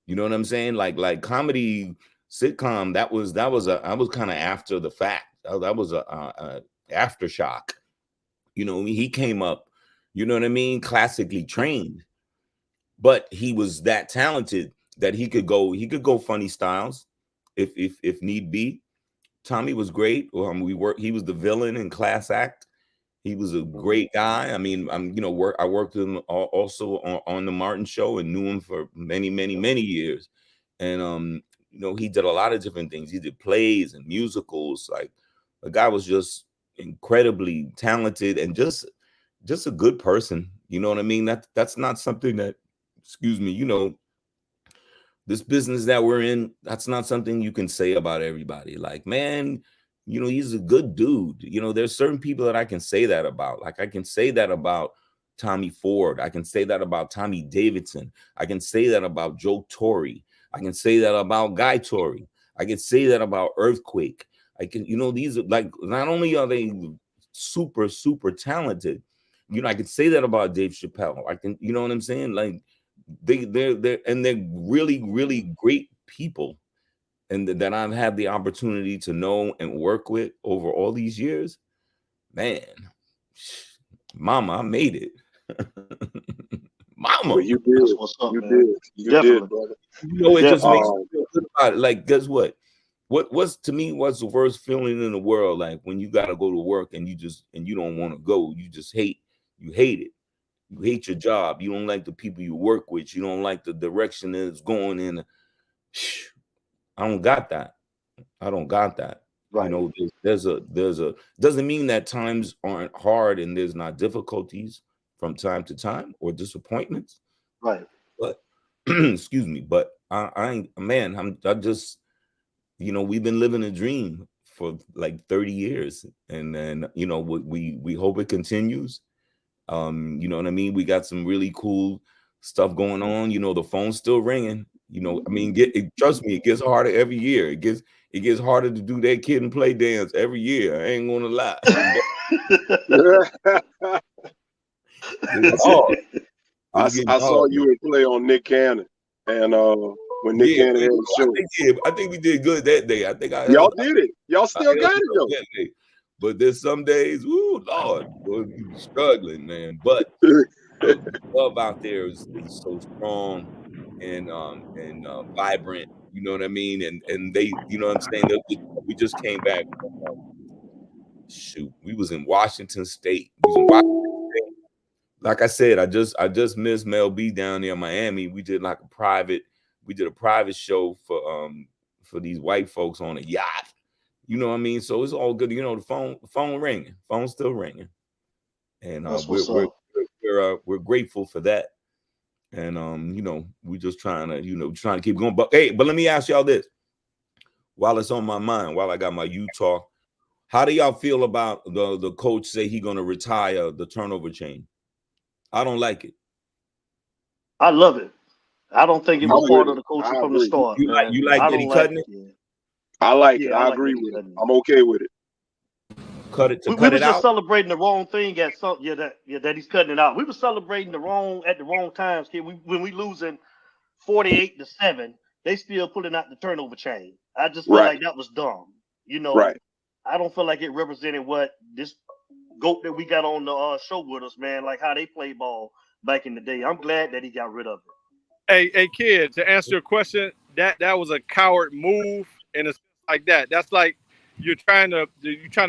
You know what I'm saying? Like comedy sitcom, I was kind of after the fact. That was a aftershock. You know, he came up, you know what I mean, classically trained, but he was that talented that he could go funny styles if need be. Tommy was great. He was the villain in Class Act. He was a great guy. I mean, I worked with him also on the Martin Show and knew him for many, many, many years. And you know, he did a lot of different things. He did plays and musicals. Like the guy was just incredibly talented and just a good person. You know what I mean? That's not something that, excuse me, you know, this business that we're in, that's not something you can say about everybody. Like, man, you know, he's a good dude. You know, there's certain people that I can say that about. Like I can say that about Tommy Ford. I can say that about Tommy Davidson. I can say that about Joe Torre. I can say that about Guy Torre. I can say that about Earthquake. I can, you know, these are like, not only are they super, super talented, you know, I can say that about Dave Chappelle. I can, you know what I'm saying? Like, they're really, really great people, and that I've had the opportunity to know and work with over all these years. Man, mama, I made it. Mama, well, you did. What's up, You man? did. You did, brother. You know, it just makes me feel good about it. Like, guess what? What's to me, what's the worst feeling in the world? Like when you got to go to work and you don't want to go. You just hate it. You hate your job. You don't like the people you work with. You don't like the direction that it's going in. I don't got that. Right. You know, there's a doesn't mean that times aren't hard and there's not difficulties from time to time or disappointments. Right. But excuse me, but I just, you know, we've been living a dream for like 30 years. And then, you know, we hope it continues. You know what I mean? We got some really cool stuff going on. You know, the phone's still ringing. You know, I mean, trust me, it gets harder every year. It gets harder to do that Kid and Play dance every year. I ain't gonna lie. I saw you in play on Nick Cannon, and when Nick Cannon had the show, I think we did good that day. I think y'all did it. Y'all still got it though. That day. But there's some days, ooh, Lord, boy, you be struggling, man. But love out there is so strong and vibrant. You know what I mean? And they, you know what I'm saying? We just came back. Shoot, we was in Washington State. Like I said, I just missed Mel B down there in Miami. We did a private show for these white folks on a yacht. You know what I mean? So it's all good. You know, the phone ringing, phone's still ringing, and we're grateful for that. And you know, we're just trying to keep going. But let me ask y'all this, while it's on my mind, while I got my Utah, how do y'all feel about the coach say he gonna retire the turnover chain? I don't like it. I love it. I don't think it was part of the culture from the start. You like that he cutting it? Yeah. I like it. I agree with it. I'm okay with it. Cut it to we cut were it just out. Celebrating the wrong thing at some that he's cutting it out. We were celebrating the wrong times, kid. When we losing 48-7, they still pulling out the turnover chain. I just feel like that was dumb. You know, I don't feel like it represented what this GOAT that we got on the show with us, man, like how they play ball back in the day. I'm glad that he got rid of it. Hey, kid, to answer your question, that was a coward move in a sense like that. That's like you're trying to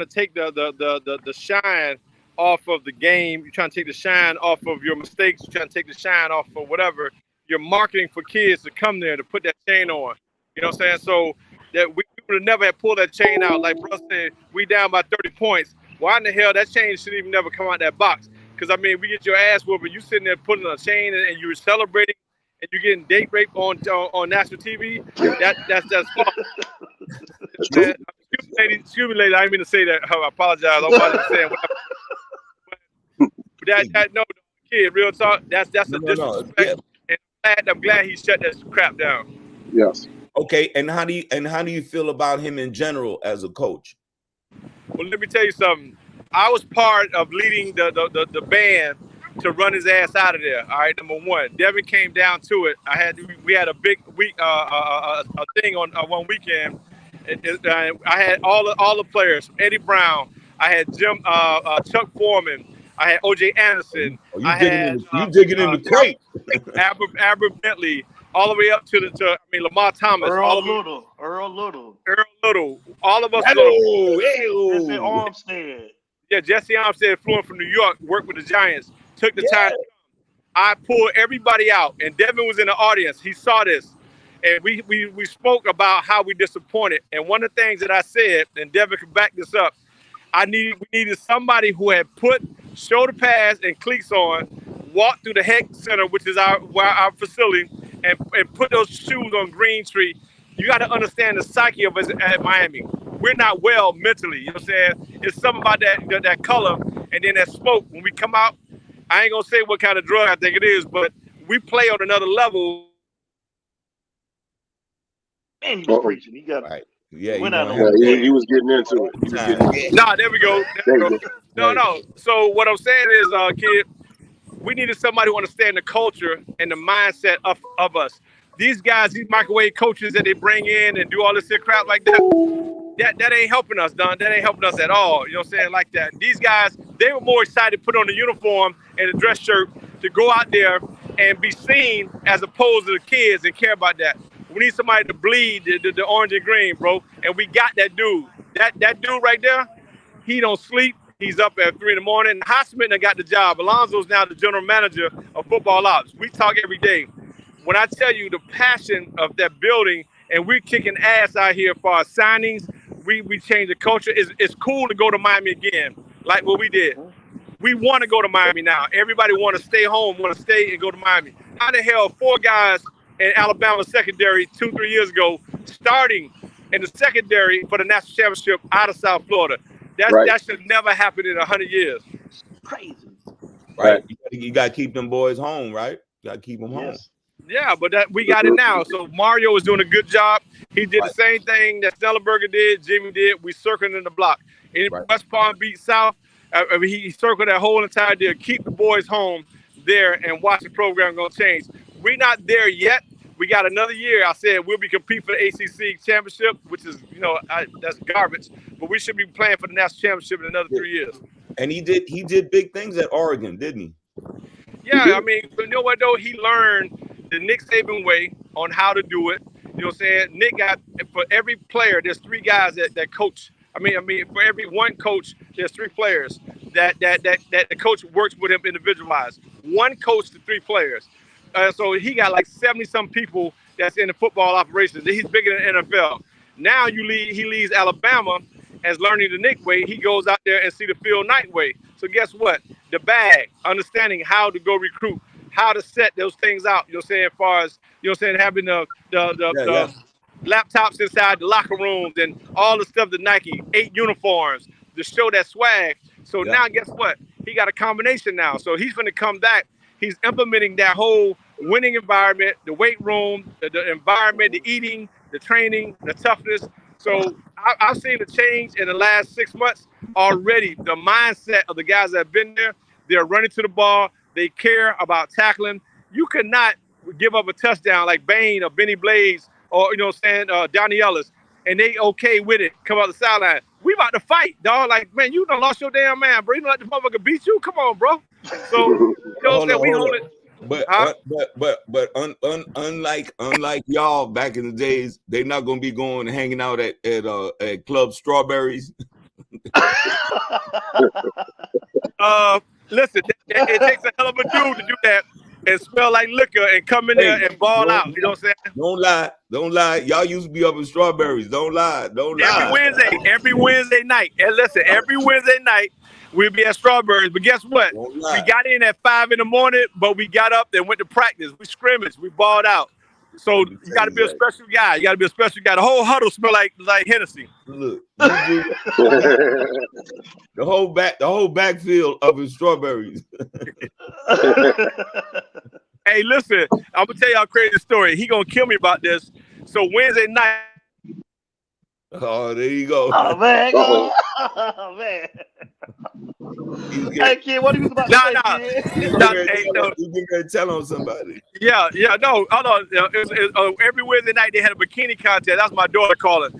take the shine off of the game. You're trying to take the shine off of your mistakes. You're trying to take the shine off of whatever. You're marketing for kids to come there to put that chain on. You know what I'm saying? So that we would have never had pulled that chain out. Like bro said, we down by 30 points. Why in the hell that chain shouldn't even never come out that box? Because I mean, we get your ass whooped, you sitting there putting a chain and you're celebrating. And you're getting date rape on national TV, that's false. Man, excuse me, lady. I didn't mean to say that. I apologize. I'm about to say that no, kid, real talk. That's a disrespect. Yeah. And I'm glad he shut that crap down. Yes. Okay, and how do you feel about him in general as a coach? Well, let me tell you something. I was part of leading the band to run his ass out of there. All right, number one. Devin came down to it. We had a big week, a thing on one weekend. I had all the players. Eddie Brown. I had Jim, Chuck Foreman. I had O.J. Anderson. You digging in the crate. Abra Bentley, all the way up to Lamar Thomas. Earl Little. All of us. Jesse Armstead. Yeah, Jesse Armstead flew in from New York, worked with the Giants, took the time. I pulled everybody out, and Devin was in the audience. He saw this, and we spoke about how we disappointed. And one of the things that I said, and Devin can back this up, we needed somebody who had put shoulder pads and cleats on, walked through the Heck Center, which is our facility, and put those shoes on Green Tree. You got to understand the psyche of us at Miami. We're not well mentally. You know what I'm saying? It's something about that color and then that smoke. When we come out, I ain't going to say what kind of drug I think it is, but we play on another level. Man, he was preaching. He got right. Yeah, he was getting into it. Nah, there we go. No. So what I'm saying is, kid, we needed somebody who understands the culture and the mindset of us. These guys, these microwave coaches that they bring in and do all this crap like that ain't helping us, Don. That ain't helping us at all. You know what I'm saying? Like that. These guys, they were more excited to put on the uniform and the dress shirt to go out there and be seen as opposed to the kids and care about that. We need somebody to bleed the orange and green, bro. And we got that dude. That dude right there, he don't sleep. He's up at 3 in the morning. Highsmith got the job. Alonzo's now the general manager of football ops. We talk every day. When I tell you the passion of that building, and we're kicking ass out here for our signings, we change the culture. It's cool to go to Miami again, like what we did. We want to go to Miami now. Everybody want to stay home, want to stay and go to Miami. How the hell 4 guys in Alabama secondary 2-3 years ago starting in the secondary for the national championship out of South Florida? That should never happen in 100 years. Crazy. Right. You got to keep them boys home, right? You got to keep them home. Yeah, but we got it now. So Mario is doing a good job. He did the same thing that Stellenberger did, Jimmy did. We circled in the block. In West Palm Beach South, he circled that whole entire deal. Keep the boys home there and watch the program going to change. We're not there yet. We got another year. I said we'll be competing for the ACC championship, which is, that's garbage. But we should be playing for the national championship in another 3 years. And he did big things at Oregon, didn't he? Yeah, I mean, you know what, though? He learned the Nick Saban way on how to do it. You know what I'm saying? Nick got, for every player, there's 3 guys that coach. I mean, for every one coach, there's 3 players that the coach works with him individualized. One coach to 3 players. So he got like 70-some people that's in the football operations. He's bigger than the NFL. Now he leads Alabama as learning the Nick way. He goes out there and see the Phil Knight way. So guess what? The bag, understanding how to go recruit, how to set those things out. You know what I'm saying? As far as, you know what I'm saying, having the laptops inside the locker rooms and all the stuff, the Nike, 8 uniforms to show that swag. So now guess what? He got a combination now. So he's going to come back. He's implementing that whole winning environment, the weight room, the environment, the eating, the training, the toughness. So I've seen the change in the last 6 months already. The mindset of the guys that have been there, they're running to the ball. They care about tackling. You cannot give up a touchdown like Bain or Benny Blades or, Donnie Ellis, and they okay with it, come out the sideline. we about to fight, dog. Like, man, you done lost your damn man, bro. You don't let the motherfucker beat you. Come on, bro. So, you know what I'm saying? We hold it. But unlike y'all back in the days, they're not gonna be going hanging out at Club Strawberries. Listen, it takes a hell of a dude to do that and smell like liquor and come in there and ball out. You know what I'm saying? Don't lie. Y'all used to be up in Strawberries. Don't lie. Every Wednesday night. And listen, every Wednesday night we'll be at Strawberries. But guess what? We got in at 5 in the morning, but we got up and went to practice. We scrimmaged. We balled out. So you got to be a special guy. You got to be a special guy. The whole huddle smell like Hennessy. Look, the whole backfield up in Strawberries. Hey, listen, I'm gonna tell y'all a crazy story. He gonna kill me about this. So Wednesday night. Oh, there you go. Oh man, oh man. Hey kid, what are you about to say? You gonna tell on somebody? Yeah, no, hold on. Every Wednesday night they had a bikini contest. That's my daughter calling.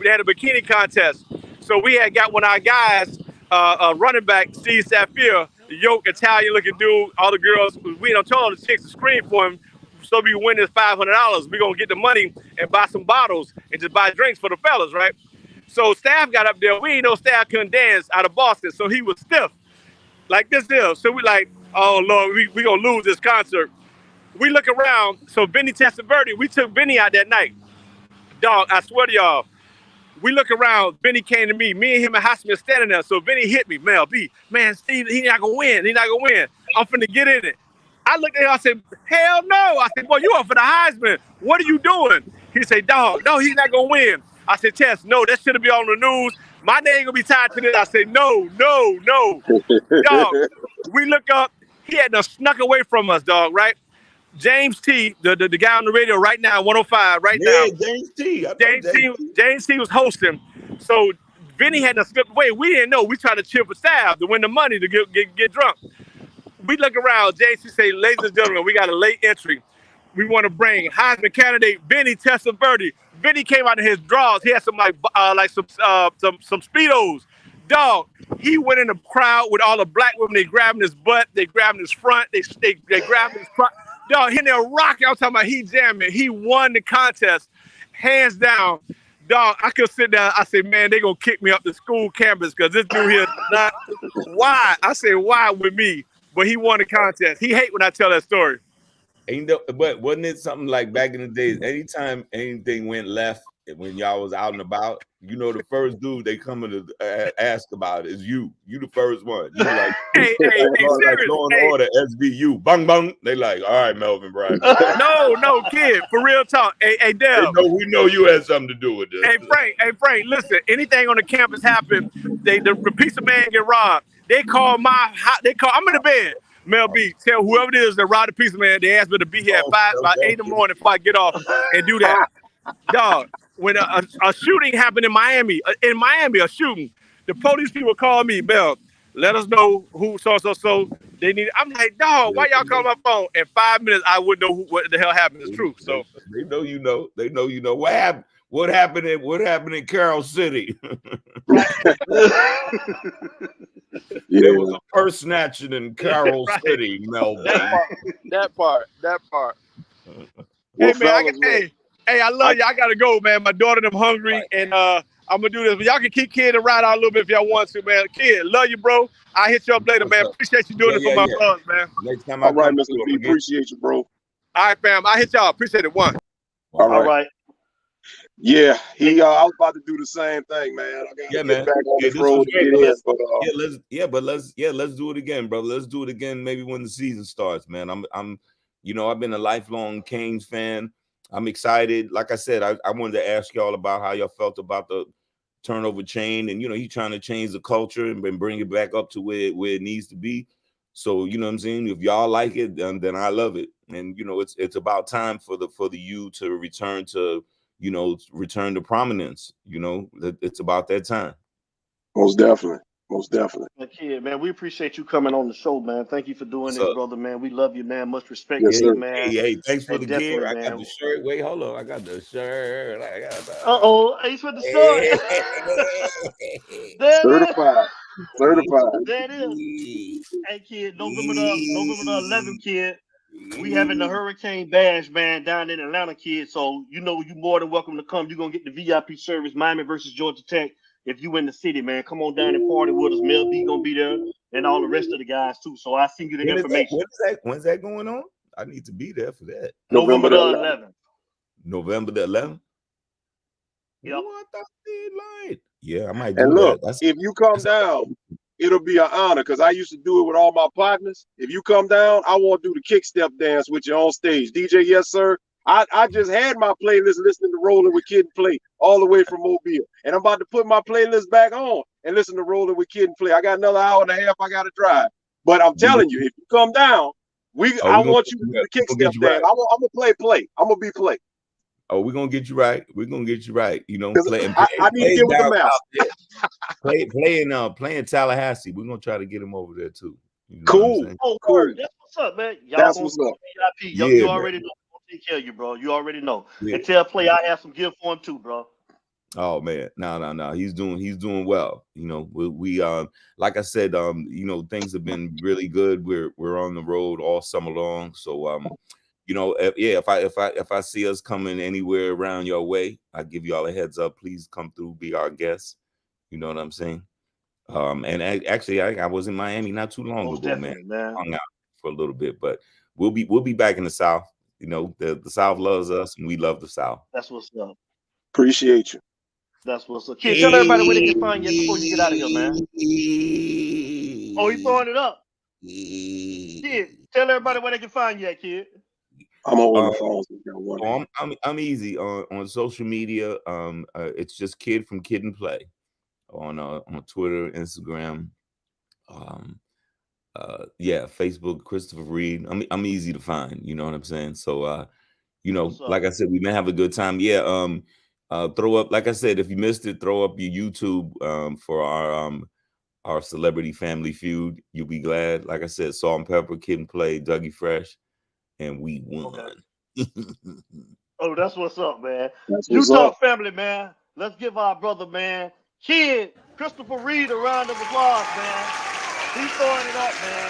They had a bikini contest. So we had got one of our guys, running back, Steve Safier, the yoke Italian-looking dude. All the girls, we don't tell all the chicks to scream for him. So we win this $500. We're gonna get the money and buy some bottles and just buy drinks for the fellas, right? So Staff got up there. We ain't know Staff couldn't dance out of Boston, so he was stiff. Like this here. So we like, oh Lord, we gonna lose this concert. We look around. So Benny Testaverde, we took Benny out that night. Dog, I swear to y'all. We look around. Benny came to me. Me and him and Hosman standing there. So Benny hit me. Mel B, man, Steve, he not gonna win. He not gonna win. I'm finna get in it. I looked at him. I said, hell no. I said, boy, you up for the Heisman. What are you doing? He said, dog, no, he's not gonna win. I said, Tess, no, that shouldn't be on the news. My name gonna be tied to this. I said, no. Dog, we look up. He had to snuck away from us, dog, right? James T, the guy on the radio right now, 105, right now. James T was hosting. So Benny had to slip away. We didn't know. We tried to cheer for Staff to win the money to get drunk. We look around. James T say, ladies and gentlemen, we got a late entry. We want to bring Heisman candidate Benny Testaverde. Benny came out of his drawers. He had some some Speedos. Dog, he went in the crowd with all the black women. They grabbing his butt. They grabbing his front. They grabbing his front. Dog, he in there rocking. I'm talking about he jamming. He won the contest, hands down. Dog, I could sit down. I said, man, they gonna kick me up the school campus because this dude here is not. Why? I said, why with me? But he won the contest. He hate when I tell that story. But wasn't it something like back in the days? Anytime anything went left when y'all was out and about, you know, the first dude they come to ask about is you. You the first one. You like, hey, like law and order, SVU, bang bang. They like, all right, Melvin Bratton. No, kid, for real talk. Hey, Deb. We know you had something to do with this. Hey, Frank, listen. Anything on the campus happen, the piece of man get robbed. They call I'm in the bed. Mel B, tell whoever it is that robbed the piece of man, they asked me to be here at 8 in the morning before I get off and do that. Dog, when a shooting happened in Miami, a shooting, the police people called me, Mel, let us know who so they need. I'm like, dog, why y'all call my phone? In 5 minutes, I wouldn't know what the hell happened. It's true. So they know you know. They know you know. What happened in Carroll City? There was a purse snatching in Carroll City, Melvin. That part. Hey man, I love you. I gotta go, man. My daughter and I'm hungry, and I'm gonna do this. But y'all can keep Kid and ride out a little bit if y'all want to, man. Kid, love you, bro. I'll hit you up later, man. Appreciate you doing it for my brothers, man. Next time all right, Mr. B, appreciate you, bro. All right, fam. I hit y'all. Appreciate it. One. All right. Yeah, I was about to do the same thing, man. I gotta get back on the road. Let's do it again, bro. Let's do it again. Maybe when the season starts, man. I've been a lifelong Canes fan. I'm excited. Like I said, I wanted to ask y'all about how y'all felt about the turnover chain, and he's trying to change the culture and bring it back up to where it needs to be. So you know what I'm saying. If y'all like it, then I love it. And it's about time for the U to return to. Return to prominence. It's about that time. Most definitely. Most definitely. Kid, man, we appreciate you coming on the show, man. Thank you for doing this, brother, man. We love you, man. Much respect Yes, to you, sir. man. Hey, thanks for the gear. I man. got the shirt. Wait, hold on. I got the shirt. I got the... He's with the start. Certified. Certified. That is. Hey, kid, November the 11th, kid. We having the Hurricane Bash, man, down in Atlanta, kid. So you know you're more than welcome to come. You're gonna get the VIP service, Miami versus Georgia Tech. If you in the city, man, come on down and party with us. Mel B gonna be there, and all the rest of the guys too. So I send you the information. When's that going on? I need to be there for that. November the 11th. November the 11th. Yep. Yeah, I might do and look, that. if you come down, it'll be an honor because I used to do it with all my partners. If you come down, I want to do the kick step dance with you on stage. DJ, yes, sir. I just had my playlist listening to Rolling with Kid and Play all the way from Mobile. And I'm about to put my playlist back on and listen to Rolling with Kid and Play. I got another hour and a half I got to drive. But I'm telling you, if you come down, I want you to do the kick step dance. I'm going to play. I'm going to be play. Oh, we're gonna get you right. We're gonna get you right. You know, I need to get with the mouse. Playing Tallahassee. We're gonna try to get him over there too. You know cool. Cool. That's what's up, man. Y'all That's what's up. VIP. You already know. I'm gonna take care of you, bro. You already know. Yeah. And tell Play I have some gift for him too, bro. Oh man, no. He's doing well. You know, we like I said, you know, things have been really good. We're on the road all summer long. So you know, if I see us coming anywhere around your way, I give you all a heads up. Please come through, be our guest. You know what I'm saying? And actually, I was in Miami not too long ago, man. Hung out for a little bit, but we'll be back in the South. You know, the South loves us, and we love the South. That's what's up. Appreciate you. That's what's up. Kid, tell everybody where they can find you before you get out of here, man. Oh, he's throwing it up. Kid, tell everybody where they can find you at, kid. I'm on the phone. I'm easy on social media. It's just Kid from Kid and Play on Twitter, Instagram, Facebook, Christopher Reid. I'm easy to find. You know what I'm saying? So you know, like I said, we may have a good time. Yeah. Throw up, like I said, if you missed it, throw up your YouTube for our Celebrity Family Feud. You'll be glad. Like I said, Salt and Pepper, Kid and Play, Dougie Fresh. And we won. Okay. Oh, that's what's up, man. Utah family, man. Let's give our brother, man, Kid Christopher Reid, a round of applause, man. He's throwing it up, man.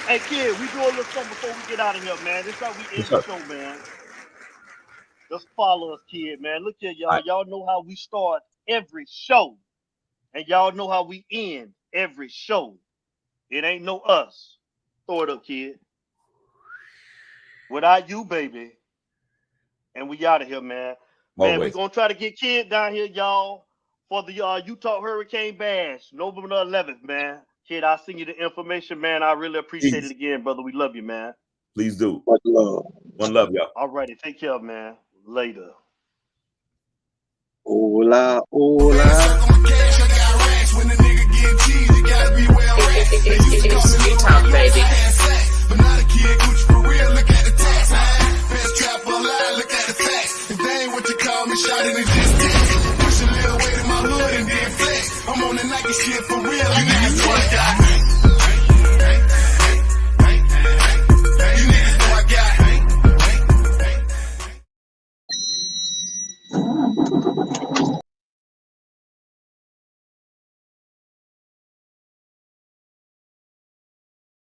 Hey, Kid, we do a little something before we get out of here, man. This is how we end the show, man. Just follow us, Kid, man. Look here, y'all. Y'all know how we start every show. And y'all know how we end every show. It ain't no us. Throw it up, Kid. Without you, baby. And we out of here, man. Man, we're going to try to get Kid down here, y'all, for the Utah Hurricane Bash, November the 11th, man. Kid, I'll send you the information, man. I really appreciate it again, brother. We love you, man. Please do. Much love. One love, y'all. All righty. Take care, man. Later. Hola, hola.